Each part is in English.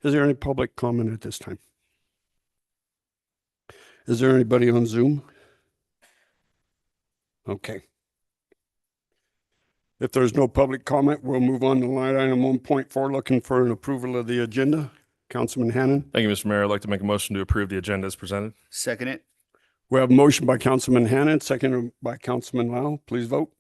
Is there any public comment at this time? Is there anybody on Zoom? Okay. If there's no public comment, we'll move on to line item 1.4, looking for an approval of the agenda. Councilman Hannan. Thank you, Mr. Mayor. I'd like to make a motion to approve the agenda as presented. Second it. We have a motion by Councilman Hannan, seconded by Councilman Lau. Please vote.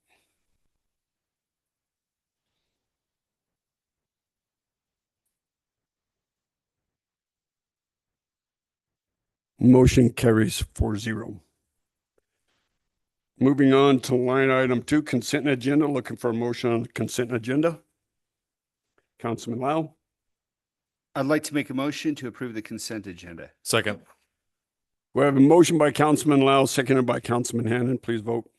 Motion carries 4-0. Moving on to line item 2, consent agenda. Looking for a motion on the consent agenda. Councilman Lau. I'd like to make a motion to approve the consent agenda. Second. We have a motion by Councilman Lau, seconded by Councilman Hannan. Please vote.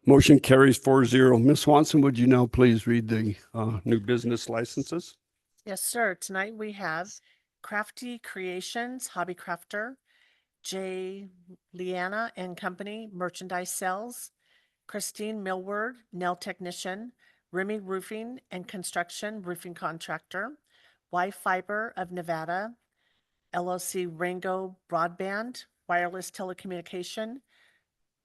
Motion carries 4-0. Ms. Swanson, would you now please read the new business licenses? Yes, sir. Tonight we have Crafty Creations, Hobby Crafter, J. Leanna and Company, Merchandise Sales, Christine Millward, Nail Technician, Remy Roofing and Construction, Roofing Contractor, Y Fiber of Nevada, LLC Rango Broadband, Wireless Telecommunication,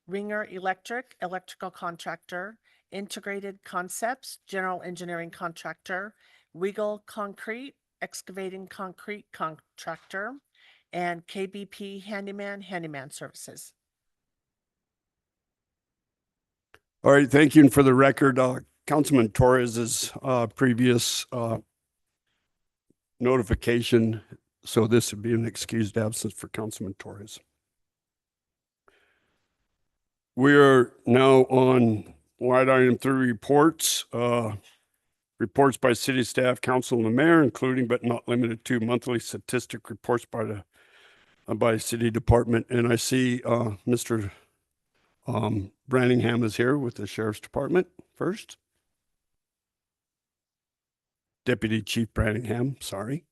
Ringer Electric, Electrical Contractor, Integrated Concepts, General Engineering Contractor, Regal Concrete, Excavating Concrete Contractor, and KBP Handyman Services. All right, thank you. And for the record, Councilman Torres's previous notification, so this would be an excused absence for Councilman Torres. We are now on line item 3, reports. Reports by city staff, council, and the mayor, including but not limited to monthly statistic reports by city department. And I see Mr. Branningham is here with the Sheriff's Department first. Deputy Chief Branningham, sorry.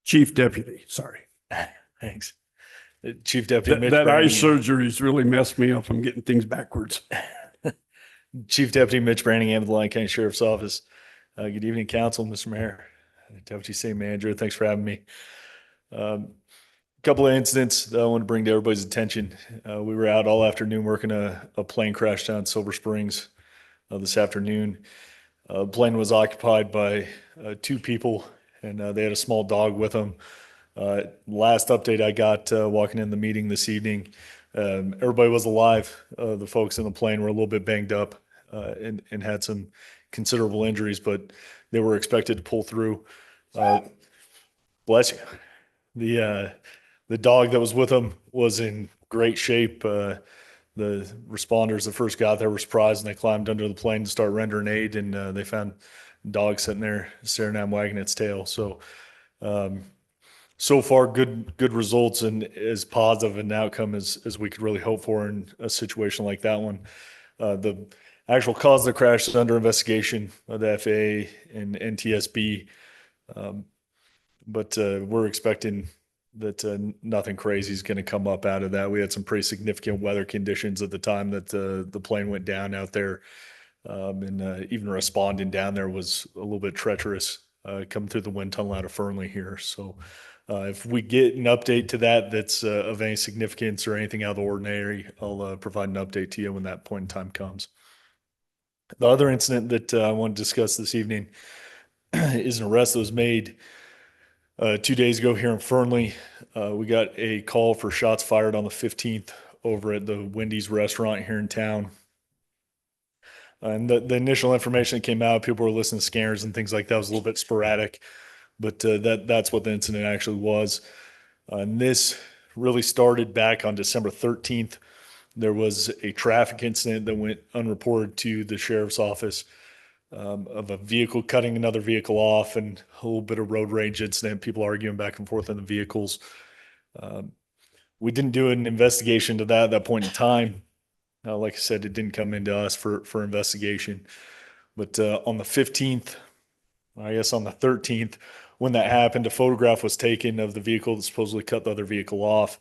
Chief Deputy, sorry. Thanks. Chief Deputy Mitch That eye Branningham. surgery's really messed me up. I'm getting things backwards. Chief Deputy Mitch Branningham of the Lyon County Sheriff's Office. Good evening, Council, Mr. Mayor, Deputy City Manager. Thanks for having me. A couple of incidents that I want to bring to everybody's attention. We were out all afternoon working a plane crash down in Silver Springs this afternoon. The plane was occupied by 2 people, and they had a small dog with them. Last update I got walking in the meeting this evening, everybody was alive. The folks in the plane were a little bit banged up and had some considerable injuries, but they were expected to pull through. Bless you. The dog that was with them was in great shape. The responders that first got there were surprised, and they climbed under the plane to start rendering aid, and they found the dog sitting there staring at them, wagging its tail. So far, good results, and as positive an outcome as we could really hope for in a situation like that one. The actual cause of the crash is under investigation by the FAA and NTSB, but we're expecting that nothing crazy is going to come up out of that. We had some pretty significant weather conditions at the time that the plane went down out there, and even responding down there was a little bit treacherous coming through the wind tunnel out of Fernley here. So if we get an update to that's of any significance or anything out of the ordinary, I'll provide an update to you when that point in time comes. The other incident that I want to discuss this evening is an arrest that was made 2 days ago here in Fernley. We got a call for shots fired on the 15th over at the Wendy's restaurant here in town. And the initial information that came out, people were listening to scanners and things like that, was a little bit sporadic, but that's what the incident actually was. And this really started back on December 13th. There was a traffic incident that went unreported to the sheriff's office of a vehicle cutting another vehicle off, and a little bit of road rage incident, people arguing back and forth in the vehicles. We didn't do an investigation to that at that point in time. Like I said, it didn't come into us for investigation. But on the 15th, I guess on the 13th, when that happened, a photograph was taken of the vehicle that supposedly cut the other vehicle off.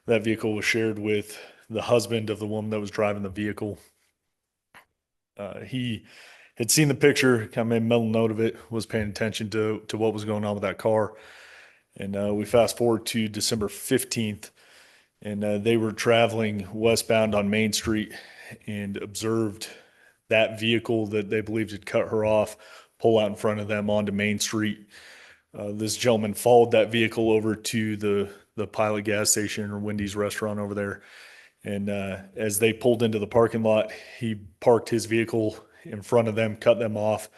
That vehicle was shared with the husband of the woman that was driving the vehicle. He had seen the picture, kind of made a mental note of it, was paying attention to what was going on with that car. And we fast forward to December 15th, and they were traveling westbound on Main Street and observed that vehicle that they believed had cut her off pull out in front of them onto Main Street. This gentleman followed that vehicle over to the Pilot gas station or Wendy's restaurant over there. And as they pulled into the parking lot, he parked his vehicle in front of them, cut them off,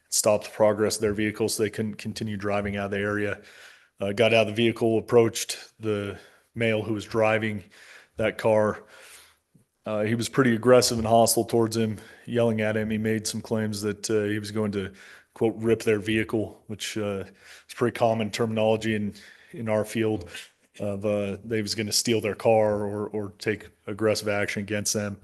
stopped the progress of their vehicle so they couldn't continue driving out of the area. Got out of the vehicle, approached the male who was driving that car. He was pretty aggressive and hostile towards him, yelling at him. He made some claims that he was going to, quote, rip their vehicle, which is pretty common terminology in our field of they was going to steal their car or take aggressive action against them.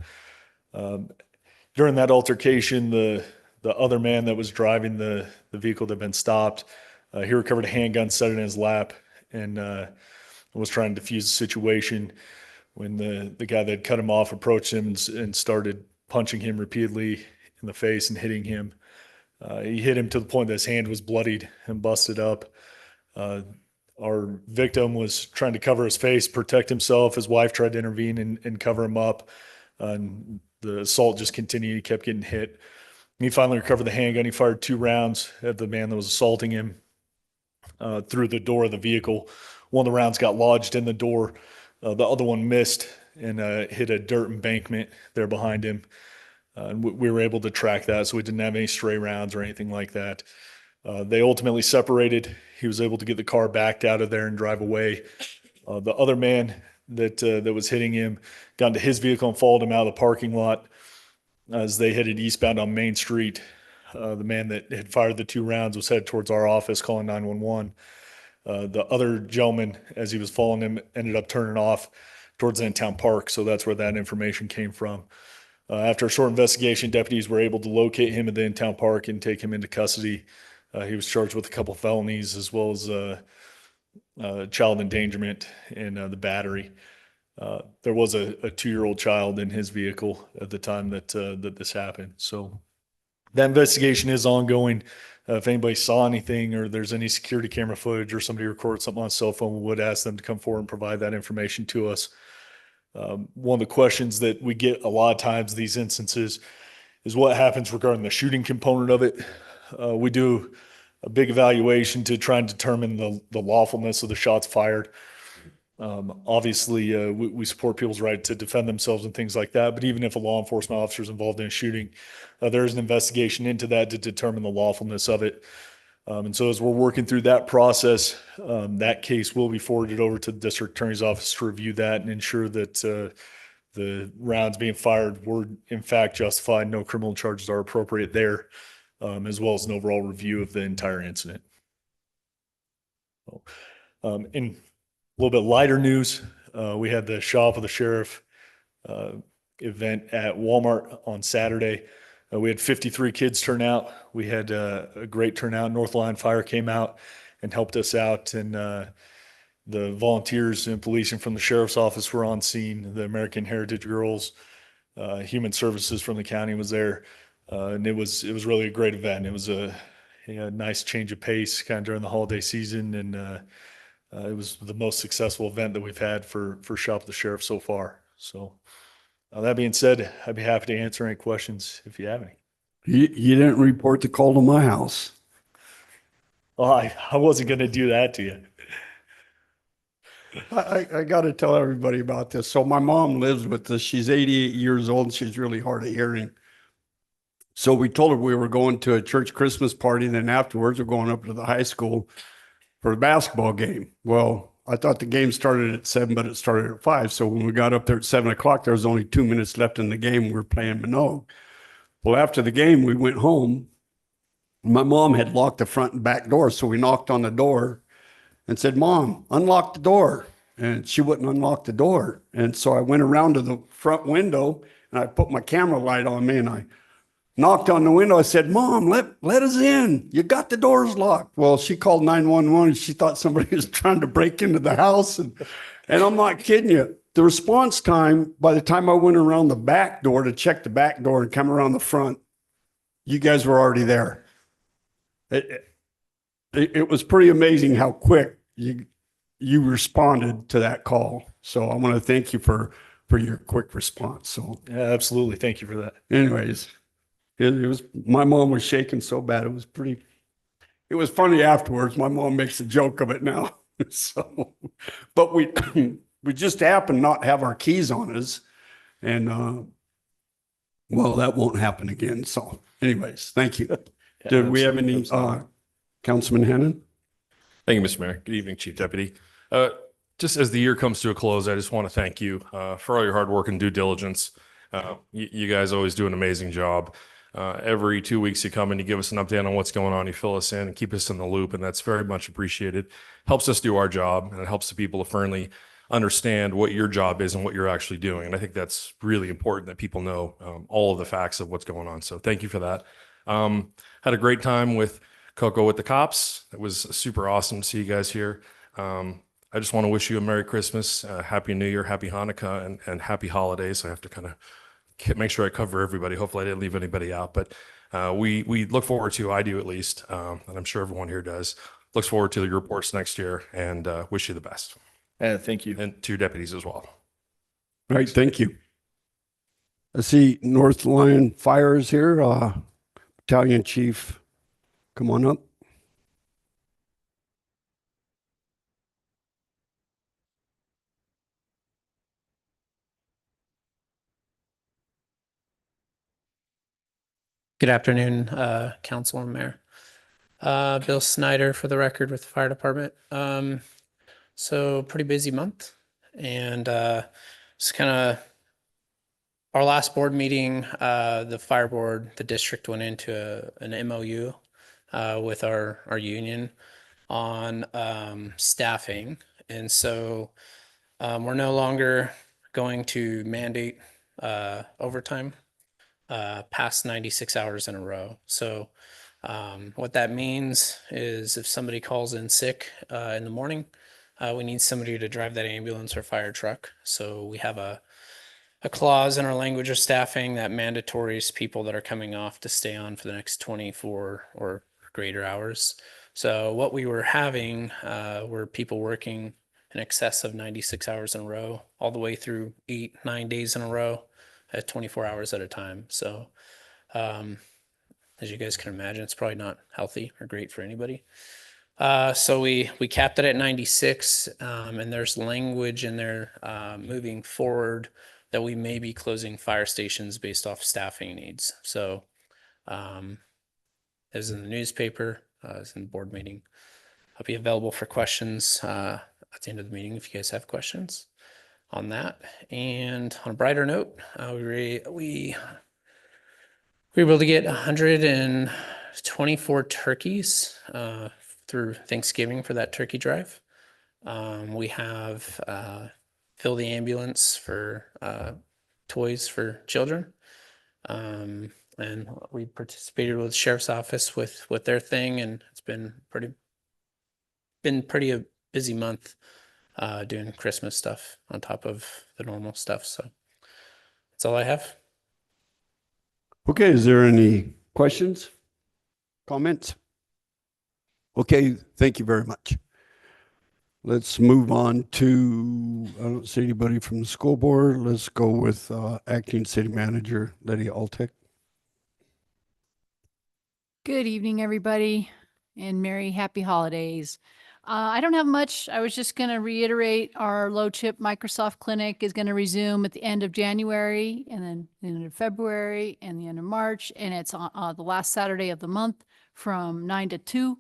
During that altercation, the other man that was driving the vehicle that had been stopped, he recovered a handgun, set it in his lap, and was trying to defuse the situation when the guy that had cut him off approached him and started punching him repeatedly in the face and hitting him. He hit him to the point that his hand was bloodied and busted up. Our victim was trying to cover his face, protect himself. His wife tried to intervene and cover him up. And the assault just continued. He kept getting hit. And he finally recovered the handgun. He fired 2 rounds at the man that was assaulting him through the door of the vehicle. One of the rounds got lodged in the door. The other one missed and hit a dirt embankment there behind him. And we were able to track that, so we didn't have any stray rounds or anything like that. They ultimately separated. He was able to get the car backed out of there and drive away. The other man that was hitting him got into his vehicle and followed him out of the parking lot as they headed eastbound on Main Street. The man that had fired the 2 rounds was headed towards our office calling 911. The other gentleman, as he was following him, ended up turning off towards the in-town park, so that's where that information came from. After a short investigation, deputies were able to locate him at the in-town park and take him into custody. He was charged with a couple felonies as well as child endangerment and the battery. There was a 2-year-old child in his vehicle at the time that this happened. So that investigation is ongoing. If anybody saw anything or there's any security camera footage or somebody recorded something on a cell phone, we would ask them to come forward and provide that information to us. One of the questions that we get a lot of times in these instances is what happens regarding the shooting component of it. We do a big evaluation to try and determine the lawfulness of the shots fired. Obviously, we support people's right to defend themselves and things like that. But even if a law enforcement officer is involved in a shooting, there is an investigation into that to determine the lawfulness of it. And so as we're working through that process, that case will be forwarded over to the district attorney's office to review that and ensure that the rounds being fired were in fact justified. No criminal charges are appropriate there, as well as an overall review of the entire incident. In a little bit lighter news, we had the Shop of the Sheriff event at Walmart on Saturday. We had 53 kids turn out. We had a great turnout. North Line Fire came out and helped us out, and the volunteers and policing from the sheriff's office were on scene. The American Heritage Girls, Human Services from the county was there, and it was really a great event. It was a nice change of pace kind of during the holiday season, and it was the most successful event that we've had for Shop of the Sheriff so far. So that being said, I'd be happy to answer any questions if you have any. You didn't report the call to my house. Well, I wasn't going to do that to you. I got to tell everybody about this. So my mom lives with us. She's 88 years old and she's really hard of hearing. So we told her we were going to a church Christmas party, and then afterwards we're going up to the high school for a basketball game. Well, I thought the game started at 7, but it started at 5. So when we got up there at 7 o'clock, there was only 2 minutes left in the game. We were playing Minogue. Well, after the game, we went home. My mom had locked the front and back door. So we knocked on the door and said, "Mom, unlock the door." And she wouldn't unlock the door. And so I went around to the front window and I put my camera light on me and I knocked on the window. I said, Mom, let us in. You got the doors locked. Well, she called 911. She thought somebody was trying to break into the house. And I'm not kidding you. The response time, by the time I went around the back door to check the back door and come around the front, you guys were already there. It was pretty amazing how quick you responded to that call. So I want to thank you for your quick response. So Yeah, absolutely. Thank you for that. anyways, it was, my mom was shaking so bad. It was funny afterwards. My mom makes a joke of it now. So, but we just happened not have our keys on us. And, well, that won't happen again. So anyways, thank you. Yeah, Did we have any, absolutely. Councilman Hannon? Thank you, Mr. Mayor. Good evening, Chief Deputy. Just as the year comes to a close, I just want to thank you for all your hard work and due diligence. You guys always do an amazing job. Every 2 weeks you come and you give us an update on what's going on. You fill us in and keep us in the loop, and that's very much appreciated. Helps us do our job, and it helps the people of Fernley understand what your job is and what you're actually doing. And I think that's really important that people know all of the facts of what's going on. So thank you for that. Had a great time with Coco with the cops. It was super awesome to see you guys here. I just want to wish you a Merry Christmas, Happy New Year, Happy Hanukkah, and Happy Holidays. I have to kind of make sure I cover everybody. Hopefully I didn't leave anybody out, but we look forward to, I do at least, and I'm sure everyone here does, looks forward to your reports next year, and wish you the best. Thank you. And to your deputies as well. All right, thank you. I see North Lion Fire is here. Battalion Chief, come on up. Good afternoon, Council and Mayor. Bill Snyder for the record with the Fire Department. So pretty busy month, and it's kind of our last board meeting, the fire board, the district went into an MOU with our union on staffing. And so we're no longer going to mandate overtime past 96 hours in a row. So what that means is if somebody calls in sick in the morning, we need somebody to drive that ambulance or fire truck. So we have a clause in our language of staffing that mandatories people that are coming off to stay on for the next 24 or greater hours. So what we were having were people working in excess of 96 hours in a row, all the way through 8-9 days in a row at 24 hours at a time. So as you guys can imagine, it's probably not healthy or great for anybody. So we capped it at 96, and there's language in there moving forward that we may be closing fire stations based off staffing needs. So as in the newspaper, as in the board meeting. I'll be available for questions at the end of the meeting if you guys have questions on that. And on a brighter note, we were able to get 124 turkeys through Thanksgiving for that turkey drive. We have Fill the Ambulance for toys for children. And we participated with the sheriff's office with their thing, and it's been pretty a busy month doing Christmas stuff on top of the normal stuff. So that's all I have. Okay, is there any questions, comments? Okay, thank you very much. Let's move on to, I don't see anybody from the school board. Let's go with Acting City Manager Lydia Altek. Good evening, everybody, and Merry Happy Holidays. I don't have much. I was just going to reiterate our low chip Microsoft clinic is going to resume at the end of January, and then the end of February, and the end of March, and it's on the last Saturday of the month from 9 to 2.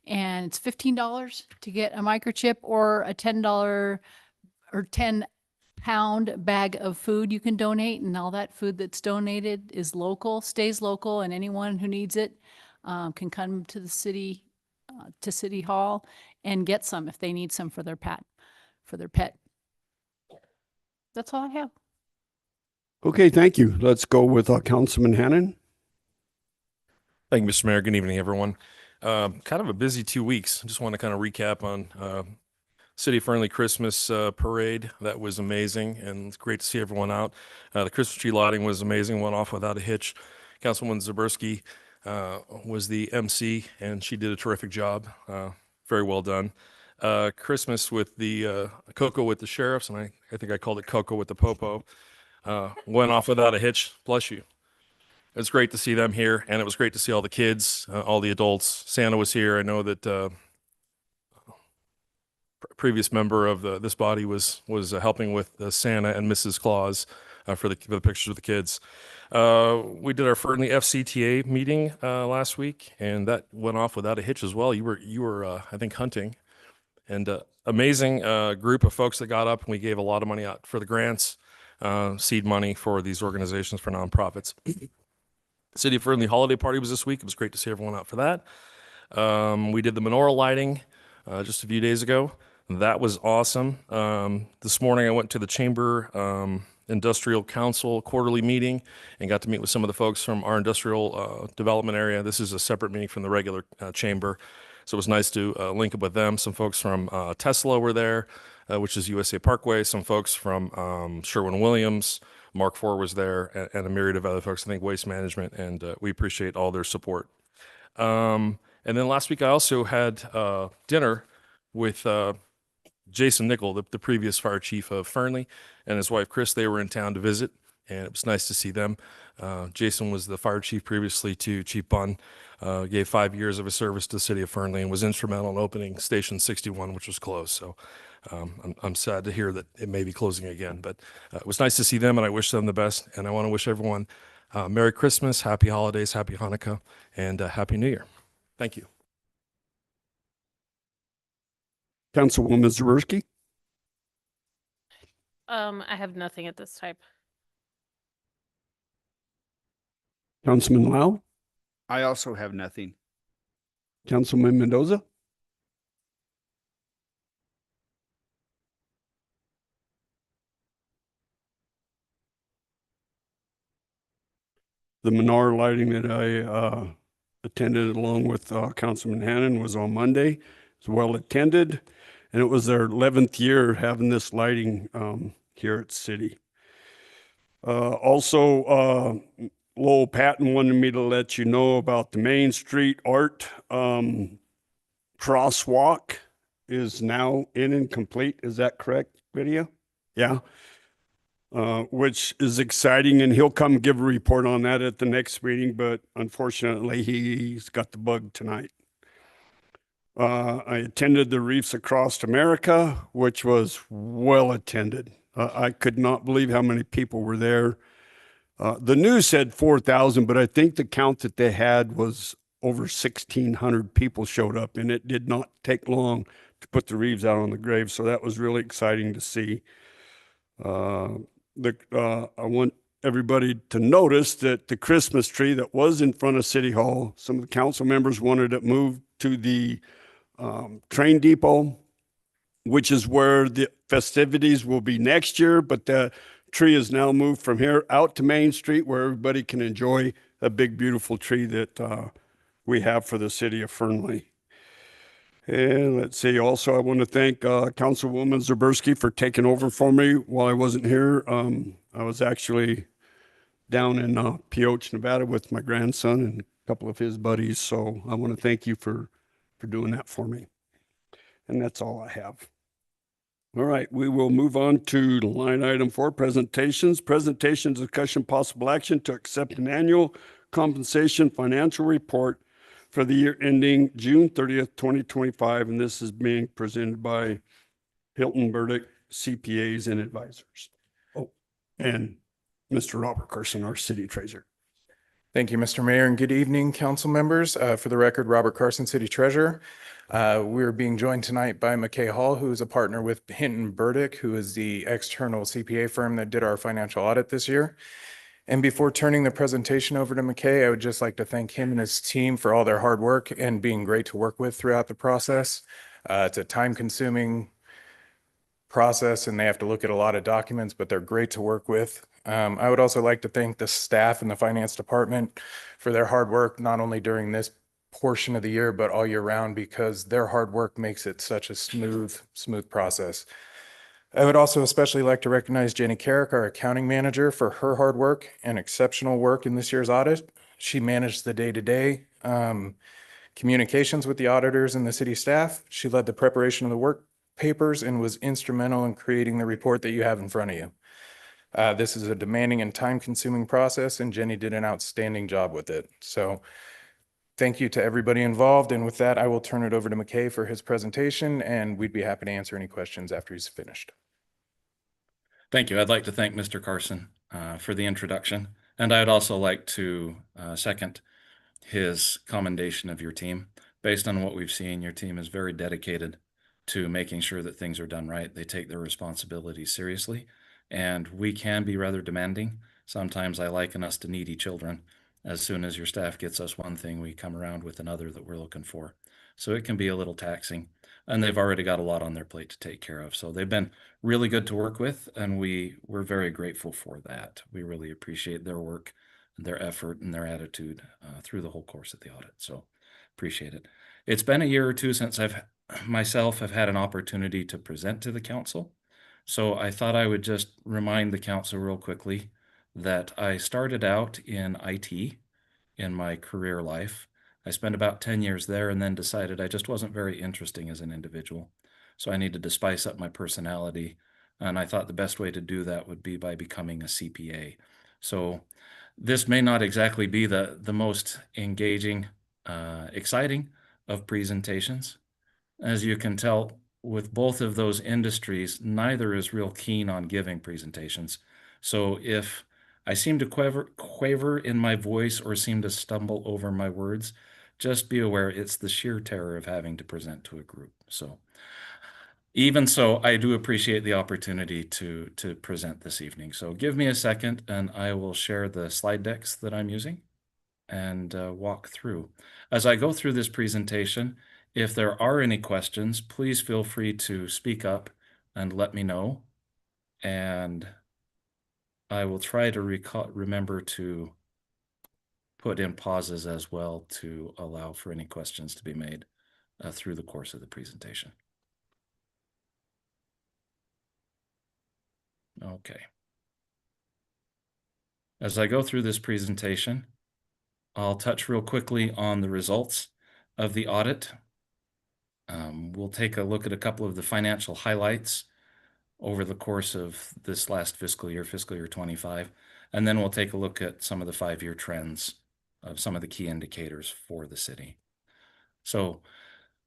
And it's $15 to get a microchip or a $10 or 10-pound bag of food you can donate. And all that food that's donated is local, stays local, and anyone who needs it can come to the city, to City Hall and get some if they need some for their pet. That's all I have. Okay, thank you. Let's go with Councilman Hannon. Thank you, Mr. Mayor. Good evening, everyone. Kind of a busy 2 weeks. I just want to kind of recap on City of Fernley Christmas parade. That was amazing, and it's great to see everyone out. The Christmas tree lighting was amazing, went off without a hitch. Councilwoman Zaberski was the MC, and she did a terrific job. Very well done. Christmas with the Cocoa with the sheriffs, and I think I called it Cocoa with the Popo, went off without a hitch. Bless you. It was great to see them here, and it was great to see all the kids, all the adults. Santa was here. I know that previous member of this body was helping with Santa and Mrs. Claus for the pictures of the kids. We did our Fernley FCTA meeting last week, and that went off without a hitch as well. You were I think hunting, and amazing group of folks that got up, and we gave a lot of money out for the grants, seed money for these organizations for nonprofits. City of Fernley holiday party was this week. It was great to see everyone out for that. We did the menorah lighting just a few days ago. That was awesome. This morning I went to the Chamber Industrial Council quarterly meeting and got to meet with some of the folks from our industrial development area. This is a separate meeting from the regular chamber. So it was nice to link up with them. Some folks from Tesla were there, which is USA Parkway. Some folks from Sherwin-Williams. Mark IV was there, and a myriad of other folks, I think Waste Management, and we appreciate all their support. And then last week I also had dinner with Jason Nickel, the previous fire chief of Fernley, and his wife Chris. They were in town to visit, and it was nice to see them. Jason was the fire chief previously to Chief Bunn, gave 5 years of his service to the city of Fernley, and was instrumental in opening Station 61, which was closed. So I'm sad to hear that it may be closing again, but it was nice to see them, and I wish them the best. And I want to wish everyone Merry Christmas, Happy Holidays, Happy Hanukkah, and Happy New Year. Thank you. Councilwoman Zaberski. I have nothing at this time. Councilman Lau. I also have nothing. Councilman Mendoza. The menorah lighting that I attended along with Councilman Hannon was on Monday. It was well attended, and it was their 11th year having this lighting here at City. Also, Lowell Patton wanted me to let you know about the Main Street Art crosswalk is now in and complete. Is that correct, Lydia? Yeah. Which is exciting, and he'll come give a report on that at the next meeting, but unfortunately he's got the bug tonight. I attended the Reefs Across America, which was well attended. I could not believe how many people were there. The news said 4,000, but I think the count that they had was over 1,600 people showed up, and it did not take long to put the Reeves out on the grave. So that was really exciting to see. I want everybody to notice that the Christmas tree that was in front of City Hall, some of the council members wanted it moved to the train depot, which is where the festivities will be next year. But the tree is now moved from here out to Main Street, where everybody can enjoy a big, beautiful tree that we have for the city of Fernley. And let's see, also, I want to thank Councilwoman Zaberski for taking over for me while I wasn't here. I was actually down in Pioche, Nevada with my grandson and a couple of his buddies. So I want to thank you for doing that for me. And that's all I have. All right, we will move on to line item 4, presentations. Presentation, discussion, possible action to accept an annual compensation financial report for the year ending June 30th, 2025. And this is being presented by Hilton Burdick, CPAs and advisors. Oh, and Mr. Robert Carson, our city treasurer. Thank you, Mr. Mayor, and good evening, council members. For the record, Robert Carson, City Treasurer. We're being joined tonight by McKay Hall, who is a partner with Hinton Burdick, who is the external CPA firm that did our financial audit this year. And before turning the presentation over to McKay, I would just like to thank him and his team for all their hard work and being great to work with throughout the process. It's a time-consuming process, and they have to look at a lot of documents, but they're great to work with. I would also like to thank the staff in the finance department for their hard work, not only during this portion of the year, but all year round, because their hard work makes it such a smooth process. I would also especially like to recognize Jenny Carrick, our accounting manager, for her hard work and exceptional work in this year's audit. She managed the day-to-day communications with the auditors and the city staff. She led the preparation of the work papers and was instrumental in creating the report that you have in front of you. This is a demanding and time-consuming process, and Jenny did an outstanding job with it. So thank you to everybody involved. And with that, I will turn it over to McKay for his presentation, and we'd be happy to answer any questions after he's finished. Thank you. I'd like to thank Mr. Carson for the introduction, and I'd also like to second his commendation of your team. Based on what we've seen, your team is very dedicated to making sure that things are done right. They take their responsibilities seriously, and we can be rather demanding. Sometimes I liken us to needy children. As soon as your staff gets us one thing, we come around with another that we're looking for. So it can be a little taxing, and they've already got a lot on their plate to take care of. So they've been really good to work with, and we're very grateful for that. We really appreciate their work, their effort, and their attitude through the whole course of the audit. So appreciate it. It's been a year or two since I've myself have had an opportunity to present to the council. So I thought I would just remind the council real quickly that I started out in IT in my career life. I spent about 10 years there and then decided I just wasn't very interesting as an individual. So I needed to spice up my personality. And I thought the best way to do that would be by becoming a CPA. So this may not exactly be the most engaging, exciting of presentations. As you can tell, with both of those industries, neither is real keen on giving presentations. So if I seem to quaver in my voice or seem to stumble over my words, just be aware it's the sheer terror of having to present to a group. So even so, I do appreciate the opportunity to present this evening. So give me a second and I will share the slide decks that I'm using and walk through. As I go through this presentation, if there are any questions, please feel free to speak up and let me know. And I will try to remember to put in pauses as well to allow for any questions to be made through the course of the presentation. Okay. As I go through this presentation, I'll touch real quickly on the results of the audit. We'll take a look at a couple of the financial highlights over the course of this last fiscal year 25, and then we'll take a look at some of the 5-year trends of some of the key indicators for the city. So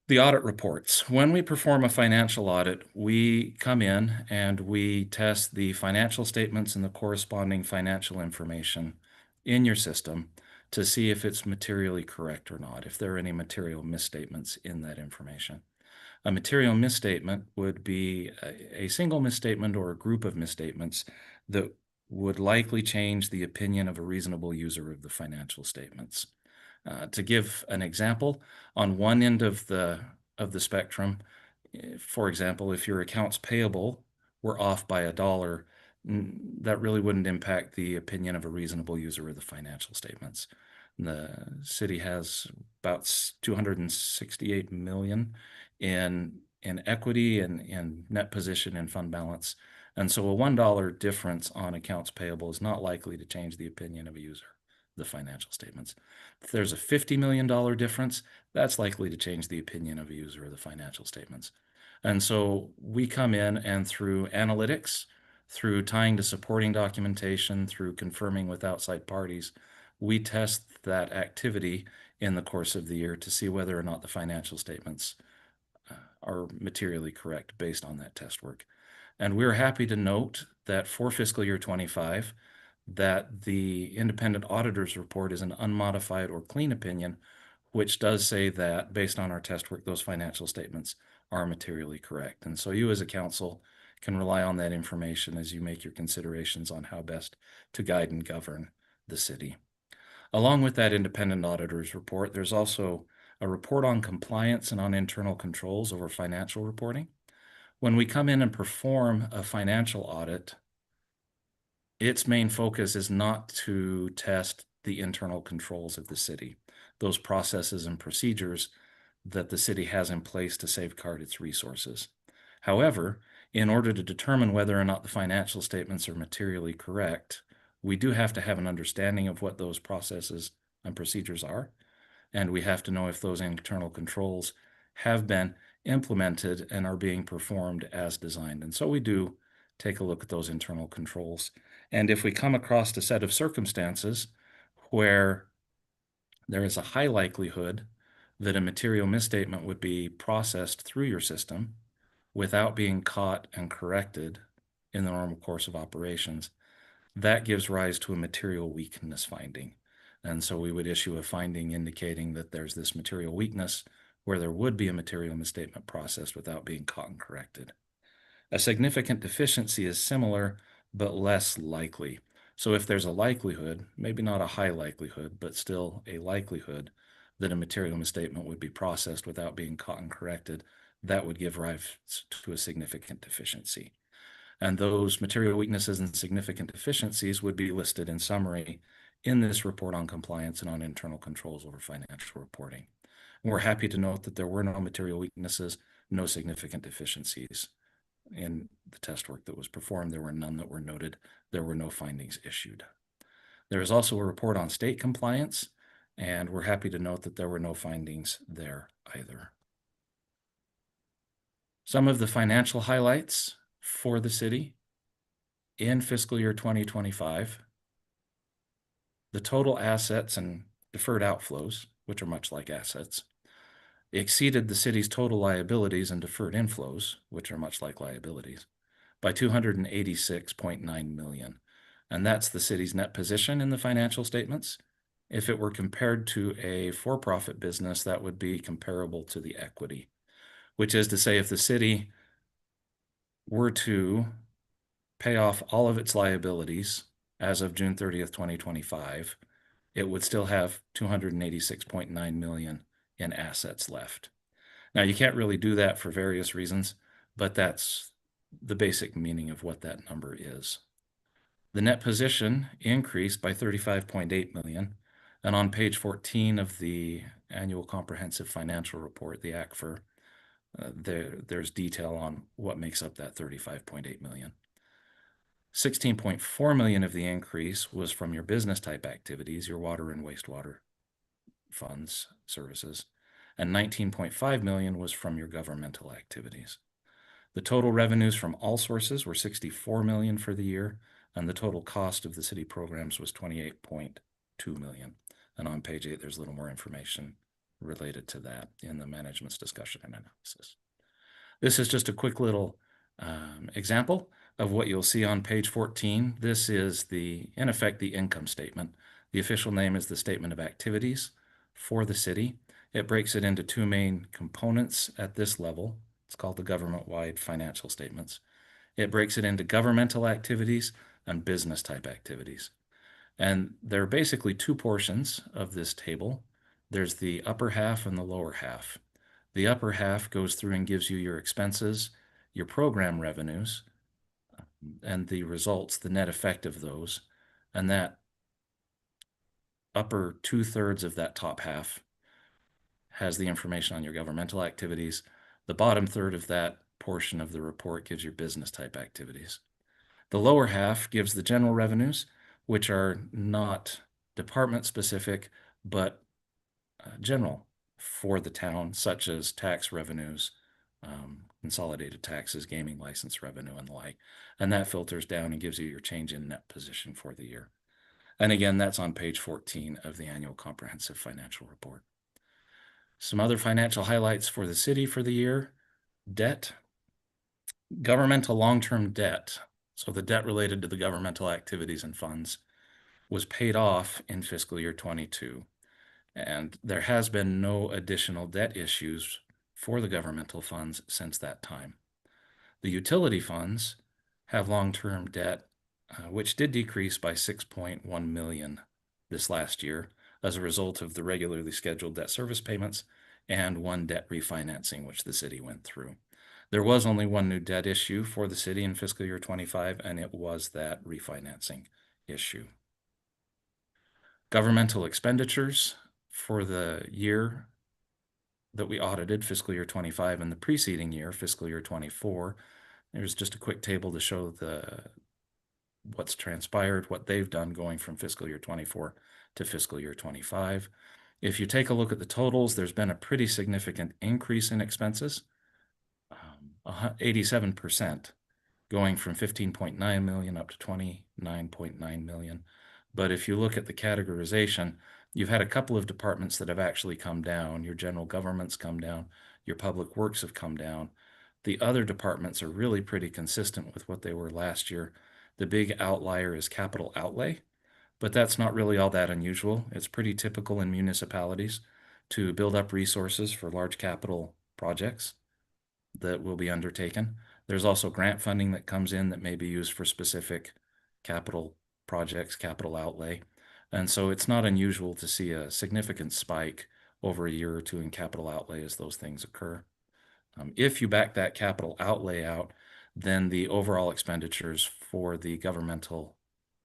the audit reports. When we perform a financial audit, we come in and we test the financial statements and the corresponding financial information in your system to see if it's materially correct or not, if there are any material misstatements in that information. A material misstatement would be a single misstatement or a group of misstatements that would likely change the opinion of a reasonable user of the financial statements. To give an example, on one end of the spectrum, for example, if your accounts payable were off by $1, that really wouldn't impact the opinion of a reasonable user of the financial statements. The city has about 268 million in equity and in net position and fund balance. And so a $1 difference on accounts payable is not likely to change the opinion of a user, the financial statements. If there's a $50 million difference, that's likely to change the opinion of a user of the financial statements. And so we come in and through analytics, through tying to supporting documentation, through confirming with outside parties, we test that activity in the course of the year to see whether or not the financial statements are materially correct based on that test work. And we're happy to note that for fiscal year 25, that the independent auditor's report is an unmodified or clean opinion, which does say that based on our test work, those financial statements are materially correct. And so you as a council can rely on that information as you make your considerations on how best to guide and govern the city. Along with that independent auditor's report, there's also a report on compliance and on internal controls over financial reporting. When we come in and perform a financial audit, its main focus is not to test the internal controls of the city, those processes and procedures that the city has in place to safeguard its resources. However, in order to determine whether or not the financial statements are materially correct, we do have to have an understanding of what those processes and procedures are, and we have to know if those internal controls have been implemented and are being performed as designed. And so we do take a look at those internal controls. And if we come across a set of circumstances where there is a high likelihood that a material misstatement would be processed through your system without being caught and corrected in the normal course of operations, that gives rise to a material weakness finding. And so we would issue a finding indicating that there's this material weakness where there would be a material misstatement processed without being caught and corrected. A significant deficiency is similar, but less likely. So if there's a likelihood, maybe not a high likelihood, but still a likelihood that a material misstatement would be processed without being caught and corrected, that would give rise to a significant deficiency. And those material weaknesses and significant deficiencies would be listed in summary in this report on compliance and on internal controls over financial reporting. And we're happy to note that there were no material weaknesses, no significant deficiencies in the test work that was performed. There were none that were noted. There were no findings issued. There is also a report on state compliance, and we're happy to note that there were no findings there either. Some of the financial highlights for the city in fiscal year 2025, the total assets and deferred outflows, which are much like assets, exceeded the city's total liabilities and deferred inflows, which are much like liabilities, by $286.9 million. And that's the city's net position in the financial statements. If it were compared to a for-profit business, that would be comparable to the equity, which is to say if the city were to pay off all of its liabilities as of June 30th, 2025, it would still have $286.9 million in assets left. Now, you can't really do that for various reasons, but that's the basic meaning of what that number is. The net position increased by $35.8 million, and on page 14 of the Annual Comprehensive Financial Report, the ACFR, there's detail on what makes up that $35.8 million. $16.4 million of the increase was from your business type activities, your water and wastewater funds, services, and $19.5 million was from your governmental activities. The total revenues from all sources were $64 million for the year, and the total cost of the city programs was $28.2 million. And on page 8, there's a little more information related to that in the management's discussion and analysis. This is just a quick little example of what you'll see on page 14. This is in effect, the income statement. The official name is the Statement of Activities for the city. It breaks it into two main components at this level. It's called the government-wide financial statements. It breaks it into governmental activities and business type activities. And there are basically two portions of this table. There's the upper half and the lower half. The upper half goes through and gives you your expenses, your program revenues, and the results, the net effect of those. And that upper 2/3 of that top half has the information on your governmental activities. The bottom third of that portion of the report gives your business type activities. The lower half gives the general revenues, which are not department specific, but general for the town, such as tax revenues, consolidated taxes, gaming license revenue, and the like. And that filters down and gives you your change in net position for the year. And again, that's on page 14 of the Annual Comprehensive Financial Report. Some other financial highlights for the city for the year: debt, governmental long-term debt. So the debt related to the governmental activities and funds was paid off in fiscal year 22. And there has been no additional debt issues for the governmental funds since that time. The utility funds have long-term debt, which did decrease by $6.1 million this last year as a result of the regularly scheduled debt service payments and one debt refinancing, which the city went through. There was only one new debt issue for the city in fiscal year 25, and it was that refinancing issue. Governmental expenditures for the year that we audited, fiscal year 25, and the preceding year, fiscal year 24. There's just a quick table to show what's transpired, what they've done going from fiscal year 24 to fiscal year 25. If you take a look at the totals, there's been a pretty significant increase in expenses, 87%, going from 15.9 million up to 29.9 million. But if you look at the categorization, you've had a couple of departments that have actually come down. Your general government's come down, your public works have come down. The other departments are really pretty consistent with what they were last year. The big outlier is capital outlay, but that's not really all that unusual. It's pretty typical in municipalities to build up resources for large capital projects that will be undertaken. There's also grant funding that comes in that may be used for specific capital projects, capital outlay. And so it's not unusual to see a significant spike over a year or two in capital outlay as those things occur. If you back that capital outlay out, then the overall expenditures for the governmental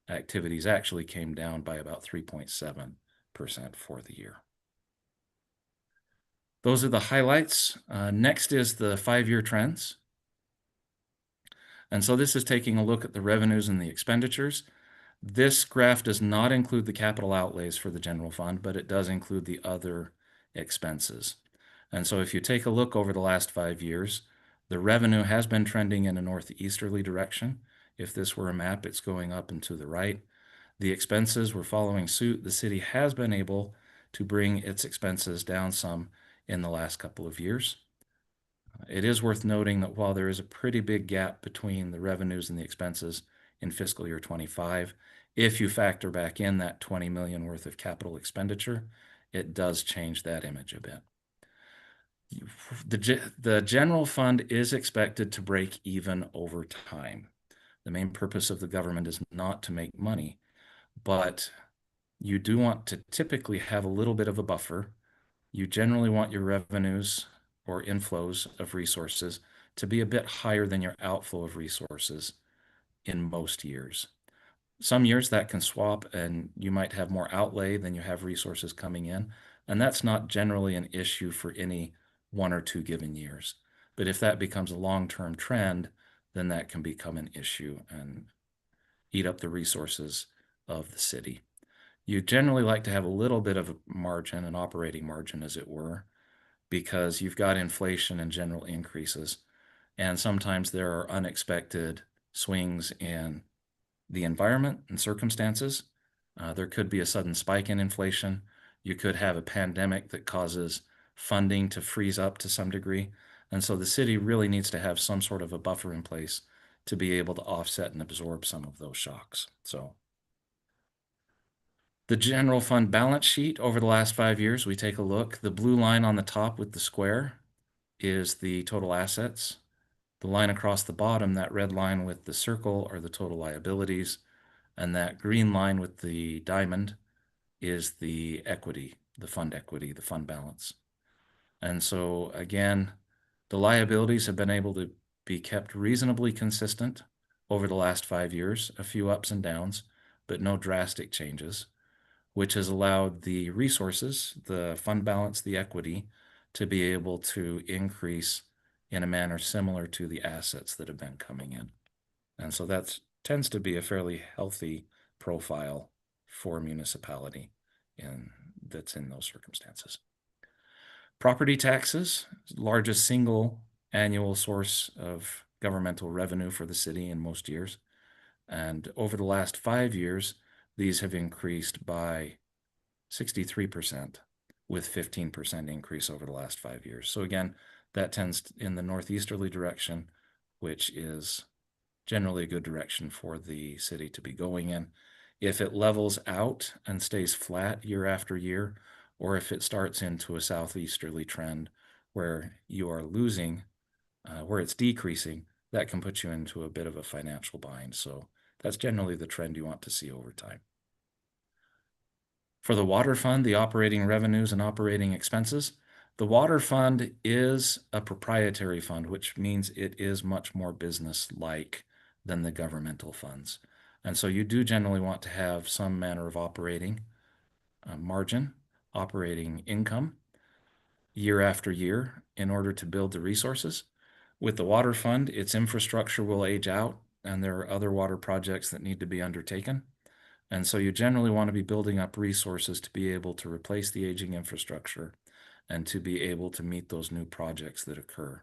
activities actually came down by about 3.7% for the year. Those are the highlights. Next is the 5-year trends. And so this is taking a look at the revenues and the expenditures. This graph does not include the capital outlays for the general fund, but it does include the other expenses. And so if you take a look over the last 5 years, the revenue has been trending in a northeasterly direction. If this were a map, it's going up and to the right. The expenses were following suit. The city has been able to bring its expenses down some in the last couple of years. It is worth noting that while there is a pretty big gap between the revenues and the expenses in fiscal year 25, if you factor back in that 20 million worth of capital expenditure, it does change that image a bit. The general fund is expected to break even over time. The main purpose of the government is not to make money, but you do want to typically have a little bit of a buffer. You generally want your revenues or inflows of resources to be a bit higher than your outflow of resources in most years. Some years that can swap and you might have more outlay than you have resources coming in. And that's not generally an issue for any 1 or 2 given years. But if that becomes a long-term trend, then that can become an issue and eat up the resources of the city. You generally like to have a little bit of a margin, an operating margin as it were, because you've got inflation and general increases. And sometimes there are unexpected swings in the environment and circumstances. There could be a sudden spike in inflation. You could have a pandemic that causes funding to freeze up to some degree. And so the city really needs to have some sort of a buffer in place to be able to offset and absorb some of those shocks. So the general fund balance sheet over the last 5 years, we take a look. The blue line on the top with the square is the total assets. The line across the bottom, that red line with the circle, are the total liabilities. And that green line with the diamond is the equity, the fund balance. And so again, the liabilities have been able to be kept reasonably consistent over the last 5 years, a few ups and downs, but no drastic changes, which has allowed the resources, the fund balance, the equity, to be able to increase in a manner similar to the assets that have been coming in. And so that tends to be a fairly healthy profile for a municipality that's in those circumstances. Property taxes, largest single annual source of governmental revenue for the city in most years. And over the last 5 years, these have increased by 63%, with 15% increase over the last 5 years. So again, that tends in the northeasterly direction, which is generally a good direction for the city to be going in. If it levels out and stays flat year after year, or if it starts into a southeasterly trend where you are losing, where it's decreasing, that can put you into a bit of a financial bind. So that's generally the trend you want to see over time. For the water fund, the operating revenues and operating expenses, The water fund is a proprietary fund, which means it is much more business-like than the governmental funds. And so you do generally want to have some manner of operating margin, operating income year after year in order to build the resources. With the water fund, its infrastructure will age out, and there are other water projects that need to be undertaken. And so you generally want to be building up resources to be able to replace the aging infrastructure and to be able to meet those new projects that occur.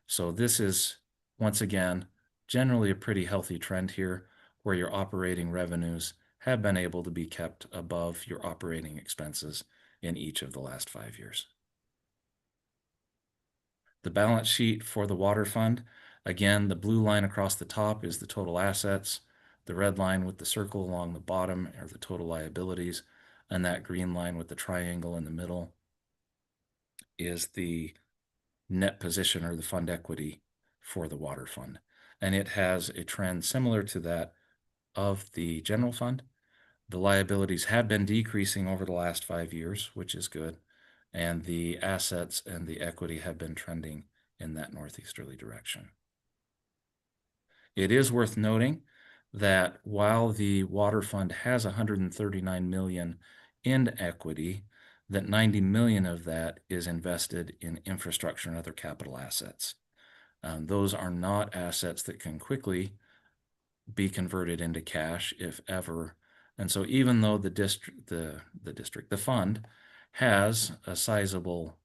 So this is, once again, generally a pretty healthy trend here, where your operating revenues have been able to be kept above your operating expenses in each of the last 5 years. The balance sheet for the water fund, again, the blue line across the top is the total assets. The red line with the circle along the bottom are the total liabilities, and that green line with the triangle in the middle is the net position or the fund equity for the water fund. And it has a trend similar to that of the general fund. The liabilities have been decreasing over the last 5 years, which is good, and the assets and the equity have been trending in that northeasterly direction. It is worth noting that while the water fund has 139 million in equity, that 90 million of that is invested in infrastructure and other capital assets. Those are not assets that can quickly be converted into cash, if ever. And so even though the fund has a sizable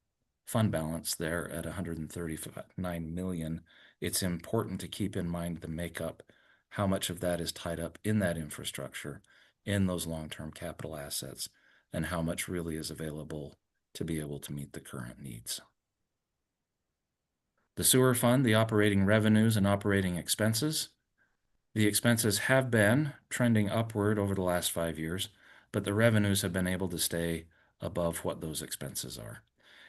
fund balance there at 139 million, it's important to keep in mind the makeup, how much of that is tied up in that infrastructure, in those long-term capital assets, and how much really is available to be able to meet the current needs. The sewer fund, the operating revenues and operating expenses. The expenses have been trending upward over the last 5 years, but the revenues have been able to stay above what those expenses are.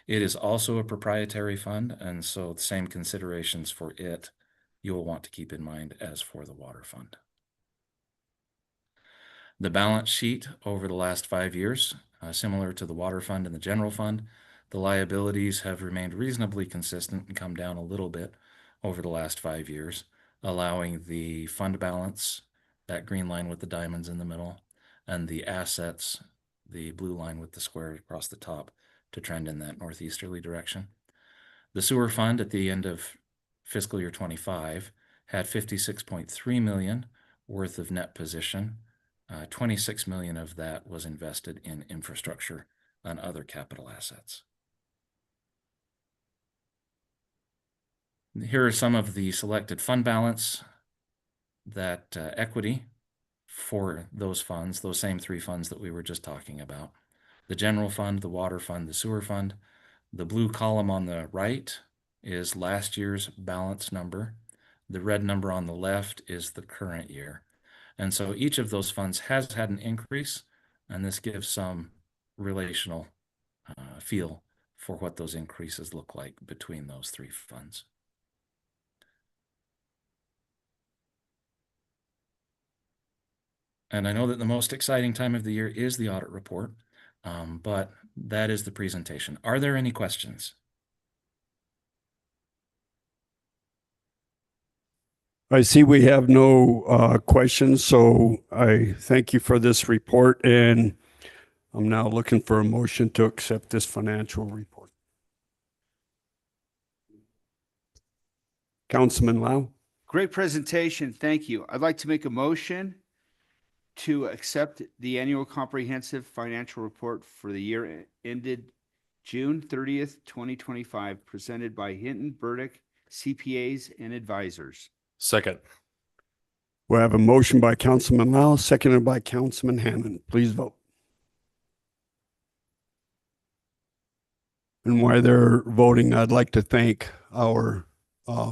It is also a proprietary fund, and so the same considerations for it you will want to keep in mind as for the water fund. The balance sheet over the last 5 years, similar to the water fund and the general fund, the liabilities have remained reasonably consistent and come down a little bit over the last 5 years, allowing the fund balance, that green line with the diamonds in the middle, and the assets, the blue line with the square across the top, to trend in that northeasterly direction. The sewer fund at the end of fiscal year 25 had 56.3 million worth of net position. 26 million of that was invested in infrastructure and other capital assets. Here are some of the selected fund balance, that equity for those funds, those same 3 funds that we were just talking about. The general fund, the water fund, the sewer fund. The blue column on the right is last year's balance number. The red number on the left is the current year. And so each of those funds has had an increase, and this gives some relational feel for what those increases look like between those 3 funds. And I know that the most exciting time of the year is the audit report, but that is the presentation. Are there any questions? I see we have no questions, so I thank you for this report, and I'm now looking for a motion to accept this financial report. Councilman Lau? Great presentation. Thank you. I'd like to make a motion to accept the annual comprehensive financial report for the year ended June 30th, 2025, presented by Hinton Burdick CPAs and Advisors. Second. We have a motion by Councilman Lau, seconded by Councilman Hannon. Please vote. And while they're voting, I'd like to thank our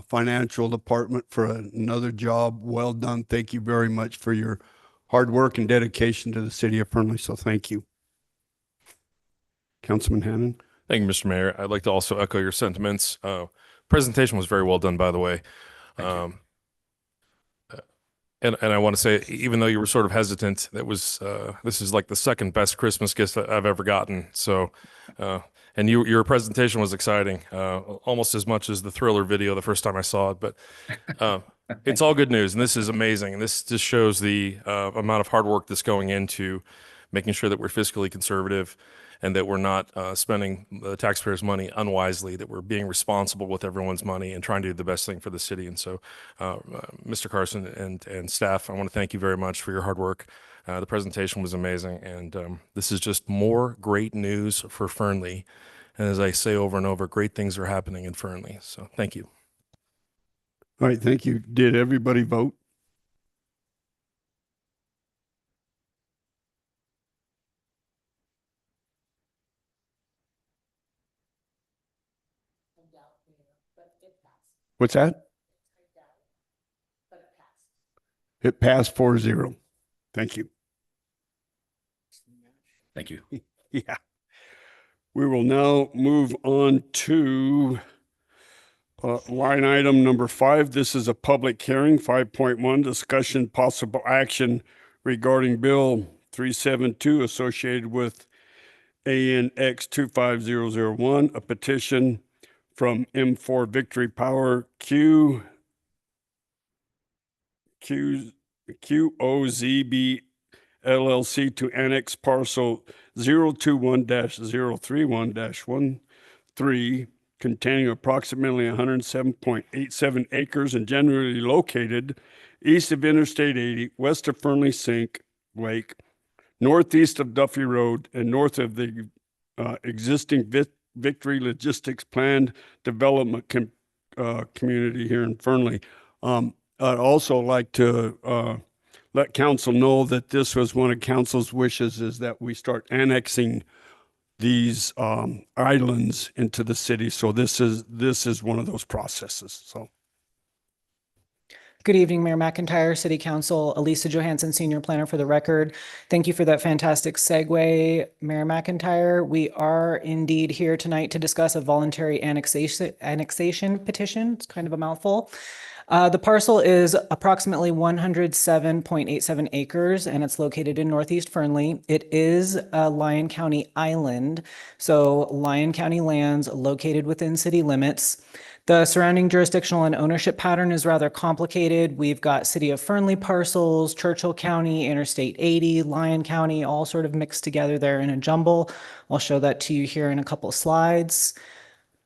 financial department for another job well done. Thank you very much for your hard work and dedication to the city of Fernley. So thank you. Councilman Hannon. Thank you, Mr. Mayor. I'd like to also echo your sentiments. Presentation was very well done, by the way. And I want to say, even though you were sort of hesitant, that was this is like the second best Christmas gift that I've ever gotten. So, and And your presentation was exciting, almost as much as the Thriller video the first time I saw it. But it's all good news, and this is amazing. And this just shows the amount of hard work that's going into making sure that we're fiscally conservative and that we're not spending the taxpayers' money unwisely, that we're being responsible with everyone's money and trying to do the best thing for the city. And so, Mr. Carson and staff, I want to thank you very much for your hard work. The presentation was amazing, and this is just more great news for Fernley. And as I say over and over, great things are happening in Fernley. So thank you. All right, thank you. Did everybody vote? What's that? It passed 4-0. Thank you. Thank you. Yeah. We will now move on to line item number 5. This is a public hearing, 5.1, discussion possible action regarding Bill 372 associated with ANX 25001, a petition from M4 Victory Power QOZB LLC to annex parcel 021-031-13 containing approximately 107.87 acres and generally located east of Interstate 80, west of Fernley Sink Lake, northeast of Duffy Road, and north of the existing Victory Logistics Planned Development community here in Fernley. I'd also like to let council know that this was one of council's wishes, is that we start annexing these islands into the city. So this is one of those processes. So. Good evening, Mayor McIntyre, City Council, Elisa Johansson, Senior Planner for the record. Thank you for that fantastic segue, Mayor McIntyre. We are indeed here tonight to discuss a voluntary annexation petition. It's kind of a mouthful. The parcel is approximately 107.87 acres, and it's located in Northeast Fernley. It is a Lyon County island, so Lyon County lands located within city limits. The surrounding jurisdictional and ownership pattern is rather complicated. We've got City of Fernley parcels, Churchill County, Interstate 80, Lyon County, all sort of mixed together there in a jumble. I'll show that to you here in a couple of slides.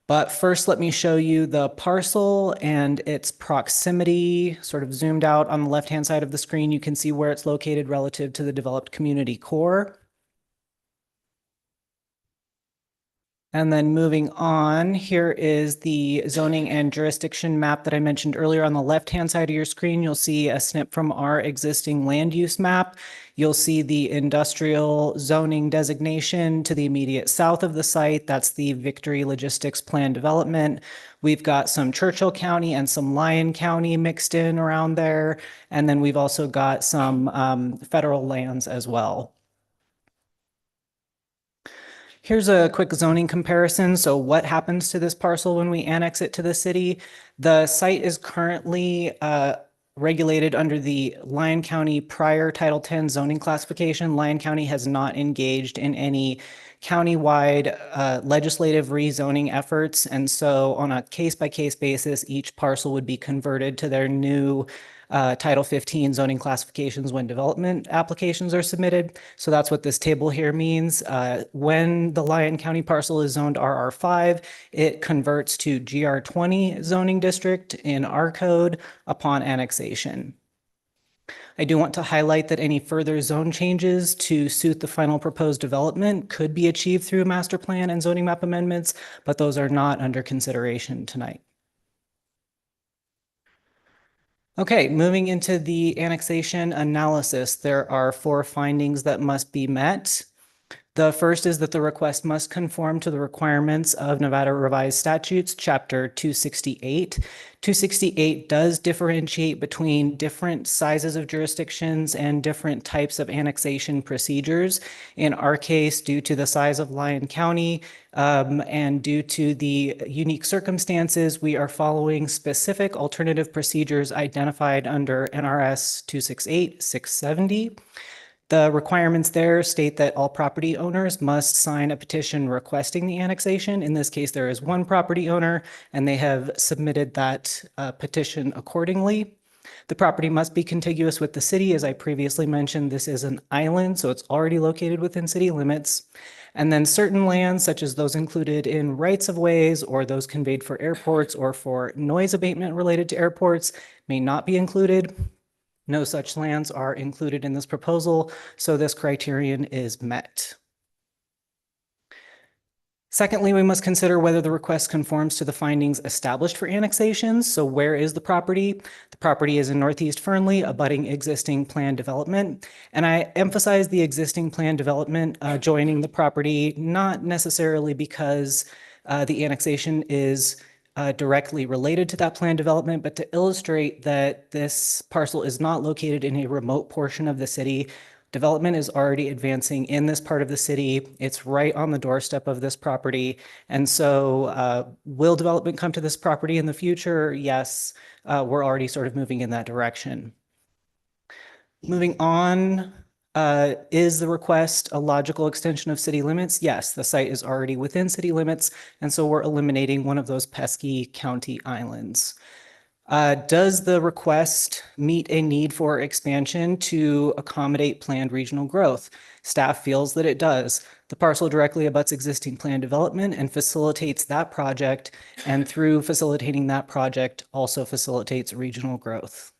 But first, let me show you the parcel and its proximity, sort of zoomed out on the left-hand side of the screen. You can see where it's located relative to the developed community core. And then moving on, here is the zoning and jurisdiction map that I mentioned earlier. On the left-hand side of your screen, you'll see a snip from our existing land use map. You'll see the industrial zoning designation to the immediate south of the site. That's the Victory Logistics Plan Development. We've got some Churchill County and some Lyon County mixed in around there. And then we've also got some federal lands as well. Here's a quick zoning comparison. So what happens to this parcel when we annex it to the city? The site is currently regulated under the Lyon County prior Title 10 zoning classification. Lyon County has not engaged in any countywide legislative rezoning efforts. And so on a case-by-case basis, each parcel would be converted to their new Title 15 zoning classifications when development applications are submitted. So that's what this table here means. When the Lyon County parcel is zoned RR5, it converts to GR20 zoning district in our code upon annexation. I do want to highlight that any further zone changes to suit the final proposed development could be achieved through master plan and zoning map amendments, but those are not under consideration tonight. Okay, moving into the annexation analysis, there are 4 findings that must be met. The first is that the request must conform to the requirements of Nevada Revised Statutes, Chapter 268. 268 does differentiate between different sizes of jurisdictions and different types of annexation procedures. In our case, due to the size of Lyon County and due to the unique circumstances, we are following specific alternative procedures identified under NRS 268-670. The requirements there state that all property owners must sign a petition requesting the annexation. In this case, there is one property owner, and they have submitted that petition accordingly. The property must be contiguous with the city. As I previously mentioned, this is an island, so it's already located within city limits. And then certain lands, such as those included in rights of ways or those conveyed for airports or for noise abatement related to airports, may not be included. No such lands are included in this proposal, so this criterion is met. Secondly, we must consider whether the request conforms to the findings established for annexations. So where is the property? The property is in Northeast Fernley, abutting existing planned development. And I emphasize the existing planned development joining the property, not necessarily because the annexation is directly related to that planned development, but to illustrate that this parcel is not located in a remote portion of the city. Development is already advancing in this part of the city. It's right on the doorstep of this property. And so will development come to this property in the future? Yes, we're already sort of moving in that direction. Moving on, is the request a logical extension of city limits? Yes, the site is already within city limits, and so we're eliminating one of those pesky county islands. Does the request meet a need for expansion to accommodate planned regional growth? Staff feels that it does. The parcel directly abuts existing planned development and facilitates that project, and through facilitating that project also facilitates regional growth.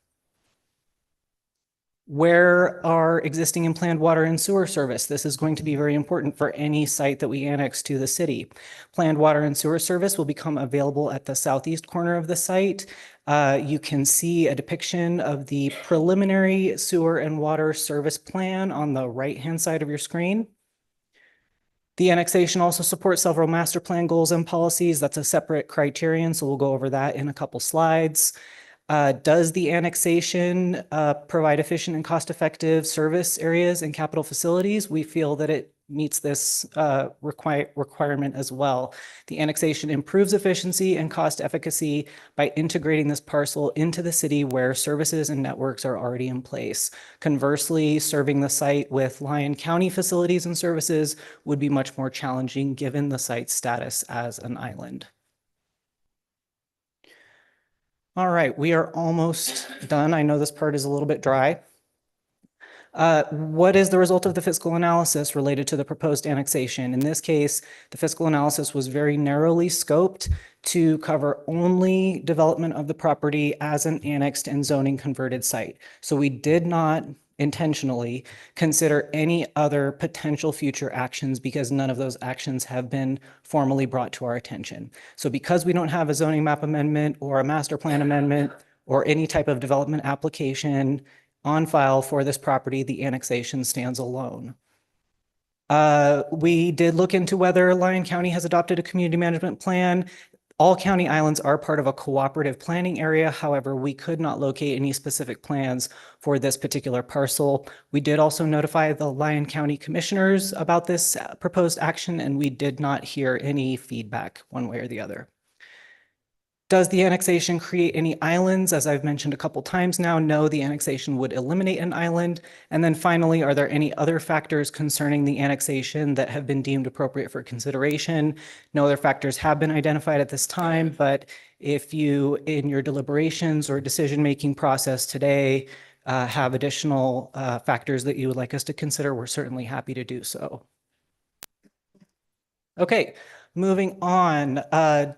Where are existing and planned water and sewer service? This is going to be very important for any site that we annex to the city. Planned water and sewer service will become available at the southeast corner of the site. You can see a depiction of the preliminary sewer and water service plan on the right-hand side of your screen. The annexation also supports several master plan goals and policies. That's a separate criterion, so we'll go over that in a couple slides. Does the annexation provide efficient and cost-effective service areas and capital facilities? We feel that it meets this requirement as well. The annexation improves efficiency and cost efficacy by integrating this parcel into the city where services and networks are already in place. Conversely, serving the site with Lyon County facilities and services would be much more challenging given the site's status as an island. All right, we are almost done. I know this part is a little bit dry. What is the result of the fiscal analysis related to the proposed annexation? In this case, the fiscal analysis was very narrowly scoped to cover only development of the property as an annexed and zoning converted site. So we did not intentionally consider any other potential future actions because none of those actions have been formally brought to our attention. So because we don't have a zoning map amendment or a master plan amendment or any type of development application on file for this property, the annexation stands alone. We did look into whether Lyon County has adopted a community management plan. All county islands are part of a cooperative planning area. However, we could not locate any specific plans for this particular parcel. We did also notify the Lyon County commissioners about this proposed action, and we did not hear any feedback one way or the other. Does the annexation create any islands? As I've mentioned a couple times now, no, the annexation would eliminate an island. And then finally, are there any other factors concerning the annexation that have been deemed appropriate for consideration? No other factors have been identified at this time, but if you, in your deliberations or decision-making process today, have additional factors that you would like us to consider, we're certainly happy to do so. Okay. Moving on,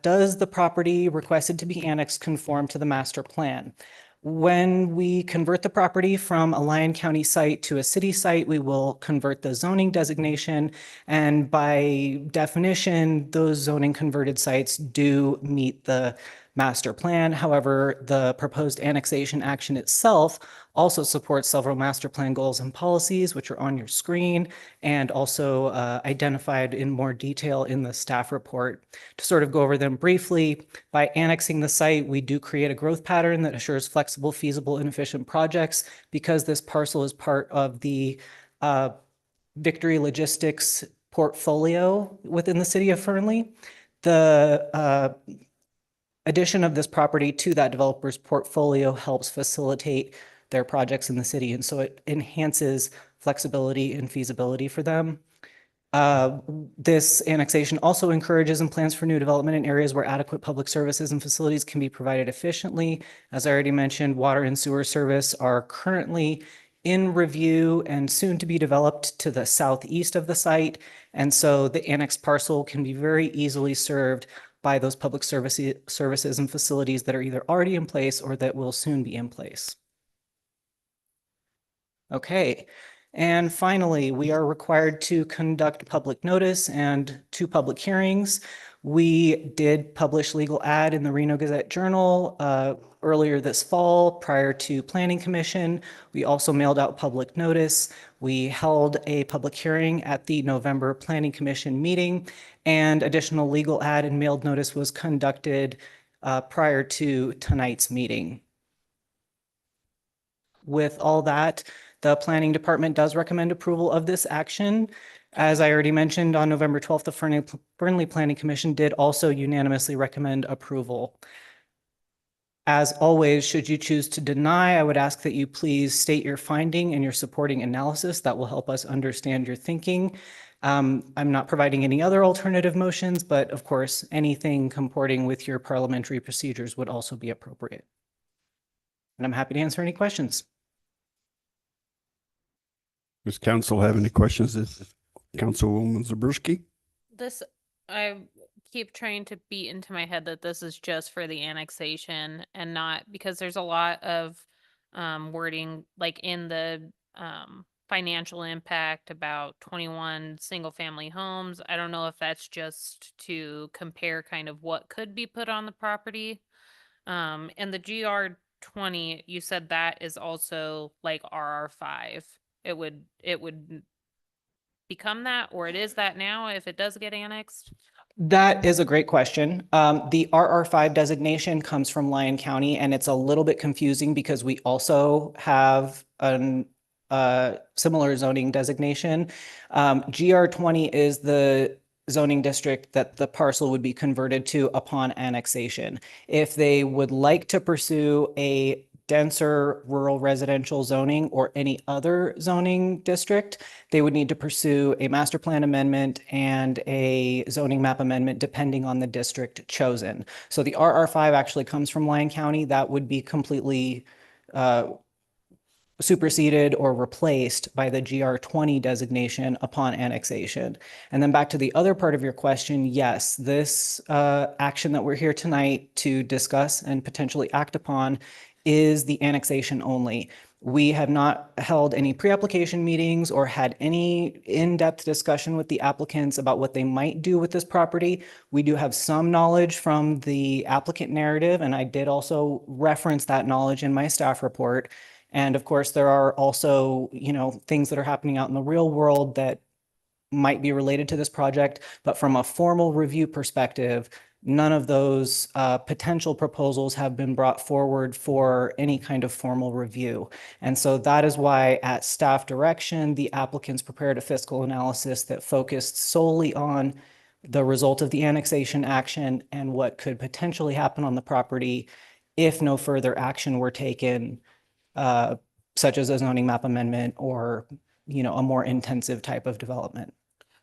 does the property requested to be annexed conform to the master plan? When we convert the property from a Lyon County site to a city site, we will convert the zoning designation. And by definition, those zoning converted sites do meet the master plan. However, the proposed annexation action itself also supports several master plan goals and policies, which are on your screen and also identified in more detail in the staff report. To sort of go over them briefly, by annexing the site, we do create a growth pattern that assures flexible, feasible, and efficient projects. Because this parcel is part of the Victory Logistics portfolio within the city of Fernley, the addition of this property to that developer's portfolio helps facilitate their projects in the city. And so it enhances flexibility and feasibility for them. This annexation also encourages and plans for new development in areas where adequate public services and facilities can be provided efficiently. As I already mentioned, water and sewer service are currently in review and soon to be developed to the southeast of the site. And so the annexed parcel can be very easily served by those public services and facilities that are either already in place or that will soon be in place. Okay. And finally, we are required to conduct public notice and 2 public hearings. We did publish legal ad in the Reno Gazette Journal earlier this fall prior to Planning Commission. We also mailed out public notice. We held a public hearing at the November Planning Commission meeting, and additional legal ad and mailed notice was conducted prior to tonight's meeting. With all that, the Planning Department does recommend approval of this action. As I already mentioned, on November 12th, the Fernley Planning Commission did also unanimously recommend approval. As always, should you choose to deny, I would ask that you please state your finding and your supporting analysis. That will help us understand your thinking. I'm not providing any other alternative motions, but of course, anything comporting with your parliamentary procedures would also be appropriate. And I'm happy to answer any questions. Does council have any questions? Councilwoman Zabriskie? This, I keep trying to beat into my head that this is just for the annexation and not, because there's a lot of wording like in the financial impact about 21 single family homes. I don't know if that's just to compare kind of what could be put on the property. And the GR20, you said that is also like RR5. It would become that, or it is that now if it does get annexed? That is a great question. The RR5 designation comes from Lyon County, and it's a little bit confusing because we also have an similar zoning designation. GR20 is the zoning district that the parcel would be converted to upon annexation. If they would like to pursue a denser rural residential zoning or any other zoning district, they would need to pursue a master plan amendment and a zoning map amendment depending on the district chosen. So the RR5 actually comes from Lyon County. That would be completely superseded or replaced by the GR20 designation upon annexation. And then back to the other part of your question, yes, this action that we're here tonight to discuss and potentially act upon is the annexation only. We have not held any pre-application meetings or had any in-depth discussion with the applicants about what they might do with this property. We do have some knowledge from the applicant narrative, and I did also reference that knowledge in my staff report. And of course, there are also, things that are happening out in the real world that might be related to this project. But from a formal review perspective, none of those potential proposals have been brought forward for any kind of formal review. And so that is why at staff direction, the applicants prepared a fiscal analysis that focused solely on the result of the annexation action and what could potentially happen on the property if no further action were taken, such as a zoning map amendment or, a more intensive type of development.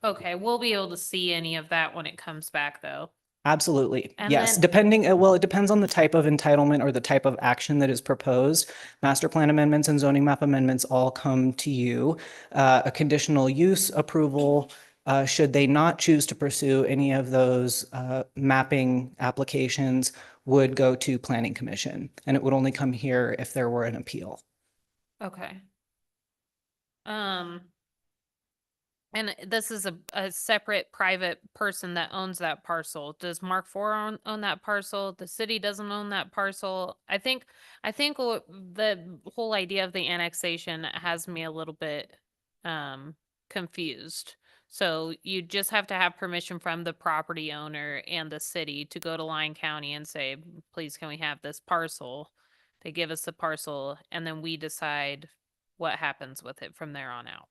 Okay, we'll be able to see any of that when it comes back though. Absolutely. And Yes. then- It depends on the type of entitlement or the type of action that is proposed. Master plan amendments and zoning map amendments all come to you. A conditional use approval, should they not choose to pursue any of those mapping applications, would go to Planning Commission, and it would only come here if there were an appeal. Okay. And this is a separate private person that owns that parcel. Does Mark IV own that parcel? The city doesn't own that parcel. I think the whole idea of the annexation has me a little bit confused. So you just have to have permission from the property owner and the city to go to Lyon County and say, please, can we have this parcel? They give us the parcel, and then we decide what happens with it from there on out.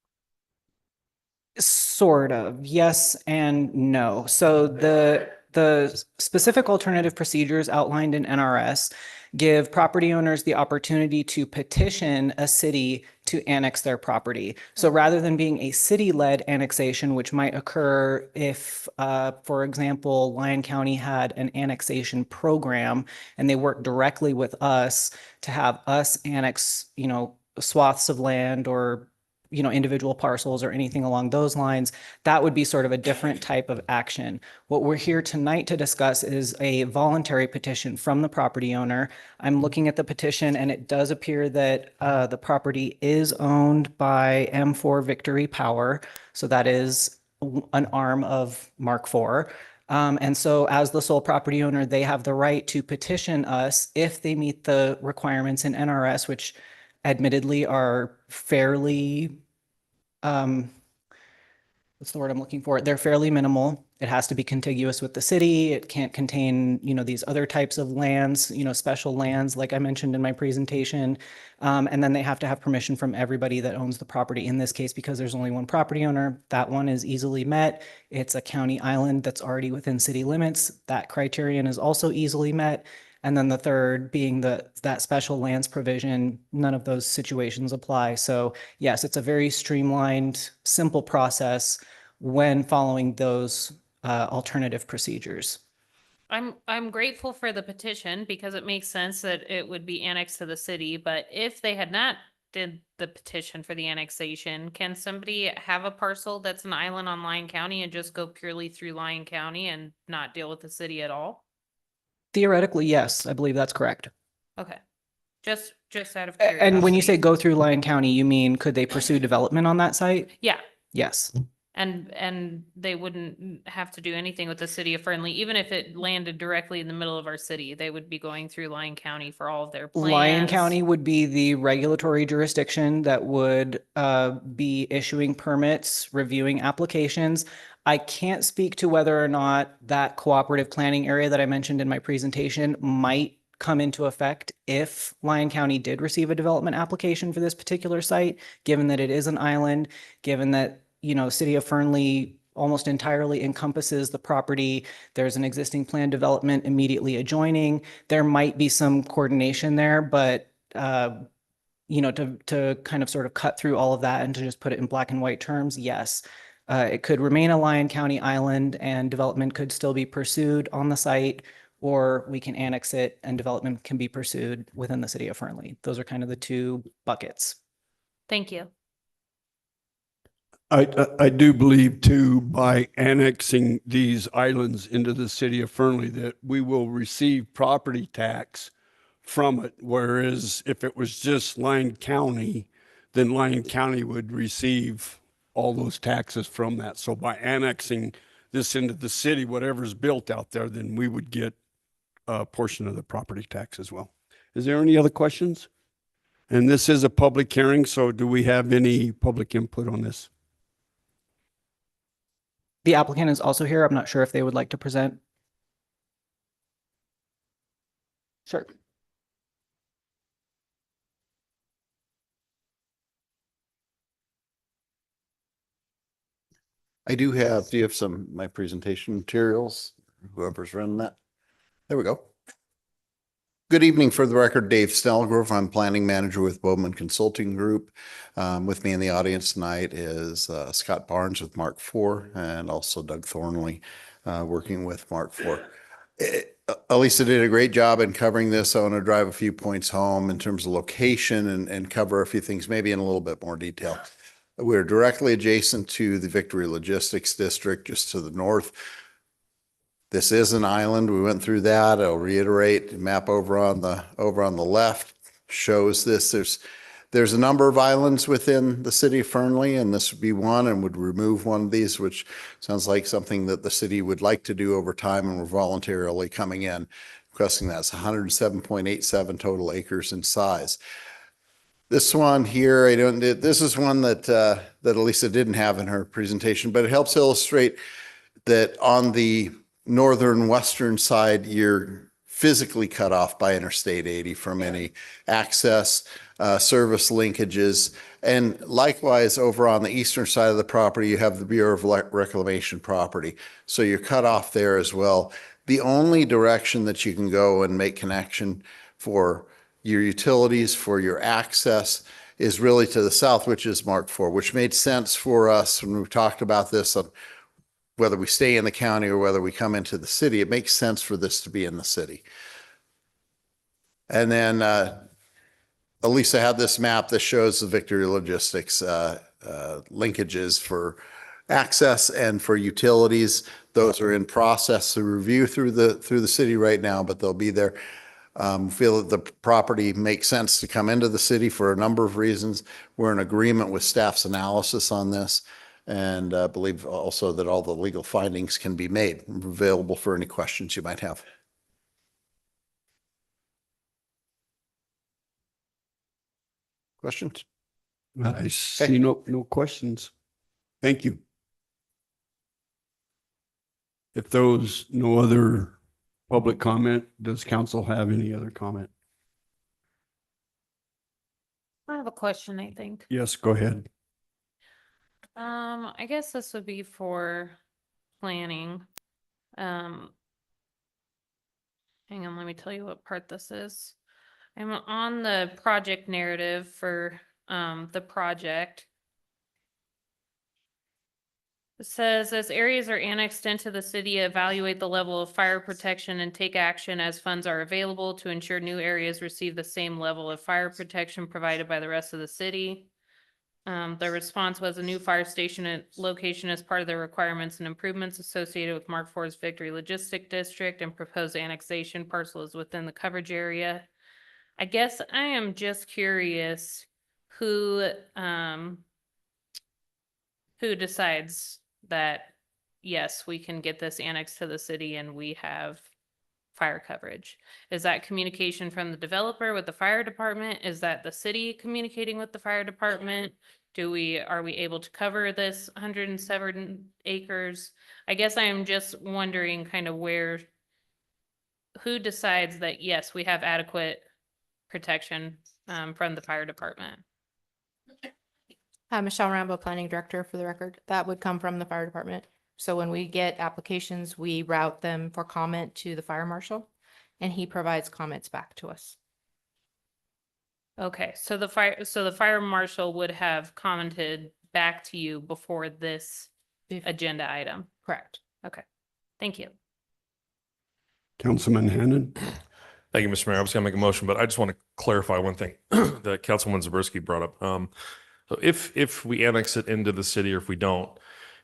Sort of, yes and no. So the the specific alternative procedures outlined in NRS give property owners the opportunity to petition a city to annex their property. So rather than being a city-led annexation, which might occur if, for example, Lyon County had an annexation program and they worked directly with us to have us annex, swaths of land or individual parcels or anything along those lines, that would be sort of a different type of action. What we're here tonight to discuss is a voluntary petition from the property owner. I'm looking at the petition and it does appear that the property is owned by M4 Victory Power. So that is an arm of Mark IV. And so as the sole property owner, they have the right to petition us if they meet the requirements in NRS, which admittedly are fairly, what's the word I'm looking for? They're fairly minimal. It has to be contiguous with the city. It can't contain, these other types of lands, special lands, like I mentioned in my presentation. And then they have to have permission from everybody that owns the property. In this case, because there's only one property owner, that one is easily met. It's a county island that's already within city limits. That criterion is also easily met. And then the third being that special lands provision, none of those situations apply. So yes, it's a very streamlined, simple process when following those alternative procedures. I'm grateful for the petition because it makes sense that it would be annexed to the city, but if they had not did the petition for the annexation, can somebody have a parcel that's an island on Lyon County and just go purely through Lyon County and not deal with the city at all? Theoretically, yes, I believe that's correct. Okay. Just out of curiosity. And when you say go through Lyon County, you mean could they pursue development on that site? Yeah. Yes. And they wouldn't have to do anything with the city of Fernley, even if it landed directly in the middle of our city. They would be going through Lyon County for all of their plans. Lyon County would be the regulatory jurisdiction that would be issuing permits, reviewing applications. I can't speak to whether or not that cooperative planning area that I mentioned in my presentation might come into effect if Lyon County did receive a development application for this particular site, given that it is an island, given that City of Fernley almost entirely encompasses the property. There's an existing planned development immediately adjoining. There might be some coordination there, but to kind of sort of cut through all of that and to just put it in black and white terms, yes. It could remain a Lyon County island and development could still be pursued on the site, or we can annex it and development can be pursued within the city of Fernley. Those are kind of the two buckets. Thank you. I do believe too, by annexing these islands into the city of Fernley, that we will receive property tax from it. Whereas if it was just Lyon County, then Lyon County would receive all those taxes from that. So by annexing this into the city, whatever's built out there, then we would get a portion of the property tax as well. Is there any other questions? And this is a public hearing, so do we have any public input on this? The applicant is also here. I'm not sure if they would like to present. Sure. Do you have my presentation materials? Whoever's running that. There we go. Good evening. For the record, Dave Snellgrove. I'm planning manager with Bowman Consulting Group. With me in the audience tonight is Scott Barnes with Mark IV and also Doug Thornley working with Mark IV. Elisa did a great job in covering this. I want to drive a few points home in terms of location and cover a few things maybe in a little bit more detail. We're directly adjacent to the Victory Logistics District, just to the north. This is an island. We went through that. I'll reiterate. The map over on the left shows this. There's a number of islands within the city of Fernley, and this would be one, and would remove one of these, which sounds like something that the city would like to do over time, and we're voluntarily coming in, requesting that. It's 107.87 total acres in size. This one here, this is one that Elisa didn't have in her presentation, but it helps illustrate that on the northern western side, you're physically cut off by Interstate 80 from any access, service linkages. And likewise, over on the eastern side of the property, you have the Bureau of Reclamation property. So you're cut off there as well. The only direction that you can go and make connection for your utilities, for your access, is really to the south, which is Mark IV, which made sense for us when we talked about this, on whether we stay in the county or whether we come into the city. It makes sense for this to be in the city. And then Elisa had this map that shows the Victory Logistics linkages for access and for utilities. Those are in process to review through the city right now, but they'll be there. Feel that the property makes sense to come into the city for a number of reasons. We're in agreement with staff's analysis on this, and believe also that all the legal findings can be made. I'm available for any questions you might have. Questions? I see no questions. Thank you. If those no other public comment, does council have any other comment? I have a question, I think. Yes, go ahead. I guess this would be for planning. Hang on, let me tell you what part this is. I'm on the project narrative for the project. It says, as areas are annexed into the city, evaluate the level of fire protection and take action as funds are available to ensure new areas receive the same level of fire protection provided by the rest of the city. The response was a new fire station location as part of the requirements and improvements associated with Mark IV's Victory Logistic District, and proposed annexation parcel is within the coverage area. I guess I am just curious who decides that, yes, we can get this annexed to the city and we have fire coverage. Is that communication from the developer with the fire department? Is that the city communicating with the fire department? Are we able to cover this 107 acres? I guess I am just wondering kind of who decides that, yes, we have adequate protection from the fire department. Michelle Rambo, Planning Director, for the record. That would come from the fire department. So when we get applications, we route them for comment to the fire marshal, and he provides comments back to us. Okay, so the fire marshal would have commented back to you before this agenda item. Correct. Okay, thank you. Councilman Hannan? Thank you, Mr. Mayor. I was going to make a motion, but I just want to clarify one thing that Councilman Zabriskie brought up. So if we annex it into the city, or if we don't,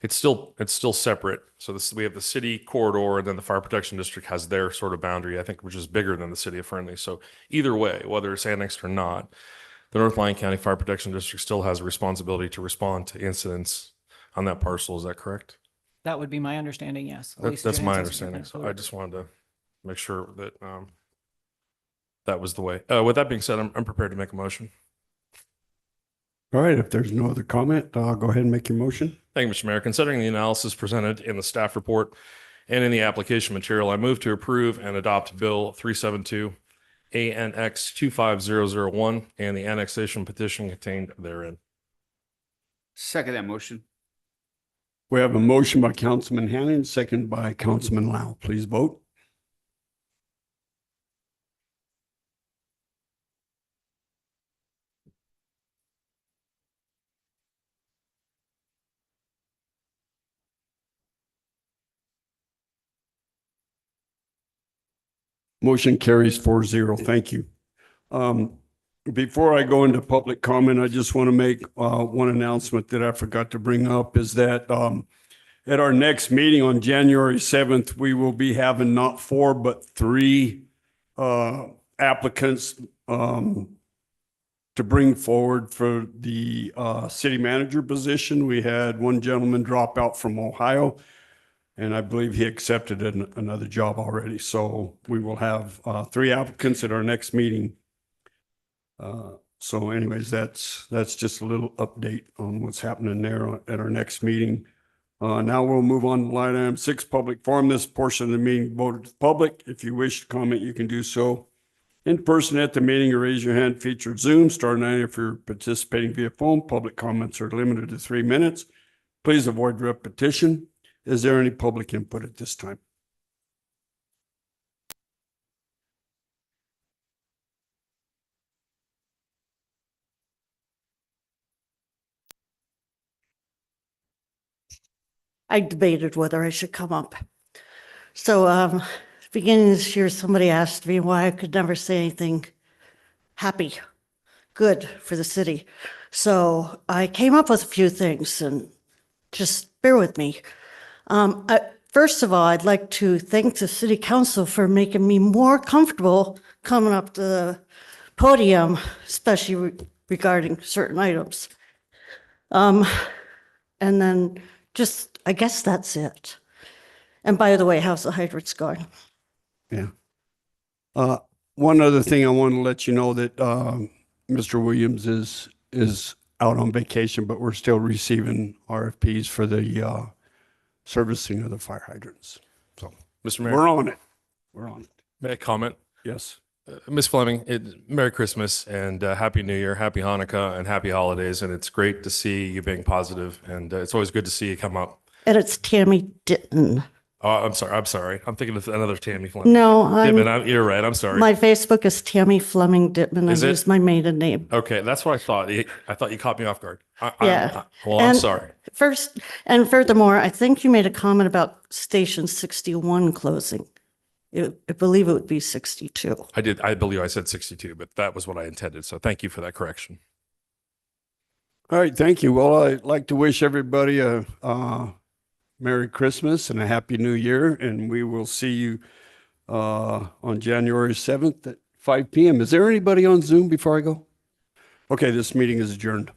it's still separate. So we have the city corridor, and then the fire protection district has their sort of boundary, I think, which is bigger than the city of Fernley. So either way, whether it's annexed or not, the North Lyon County Fire Protection District still has a responsibility to respond to incidents on that parcel. Is that correct? That would be my understanding, yes. That's my understanding. So I just wanted to make sure that that was the way. With that being said, I'm prepared to make a motion. All right, if there's no other comment, I'll go ahead and make your motion. Thank you, Mr. Mayor. Considering the analysis presented in the staff report and in the application material, I move to approve and adopt Bill 372 ANX 25001 and the annexation petition contained therein. Second that motion. We have a motion by Councilman Hannan, second by Councilman Lau. Please vote. Motion carries 4-0. Thank you. Before I go into public comment, I just want to make one announcement that I forgot to bring up, is that at our next meeting on January 7th, we will be having not 4, but 3 applicants to bring forward for the city manager position. We had one gentleman drop out from Ohio, and I believe he accepted another job already. So we will have 3 applicants at our next meeting. So anyways, that's just a little update on what's happening there at our next meeting. Now we'll move on to line item 6, public forum. This portion of the meeting voted to the public. If you wish to comment, you can do so in person at the meeting or raise your hand, featured Zoom. Star 9 if you're participating via phone. Public comments are limited to 3 minutes. Please avoid repetition. Is there any public input at this time? I debated whether I should come up. So, beginning this year, somebody asked me why I could never say anything happy, good for the city. So I came up with a few things, and just bear with me. First of all, I'd like to thank the city council for making me more comfortable coming up to the podium, especially regarding certain items. And then just, I guess that's it. And by the way, how's the hydrants going? Yeah. One other thing I want to let you know that Mr. Williams is out on vacation, but we're still receiving RFPs for the servicing of the fire hydrants. So Mr. Mayor, we're on it. We're on it. may I comment? Yes. Ms. Fleming, Merry Christmas and Happy New Year, Happy Hanukkah, and Happy Holidays. And it's great to see you being positive, and it's always good to see you come up. And it's Tammy Ditton. Oh, I'm sorry. I'm thinking of another Tammy Fleming. No, You're right. I'm sorry. my Facebook is Tammy Fleming Dittman. Is I it? use my maiden name. Okay, that's what I thought. I thought you caught me off guard. Yeah. I'm And sorry. First, and furthermore, I think you made a comment about Station 61 closing. I believe it would be 62. I did. I believe I said 62, but that was what I intended. So thank you for that correction. All right. Thank you. Well, I'd like to wish everybody a Merry Christmas and a Happy New Year. And we will see you on January 7th at 5 p.m. Is there anybody on Zoom before I go? Okay, this meeting is adjourned.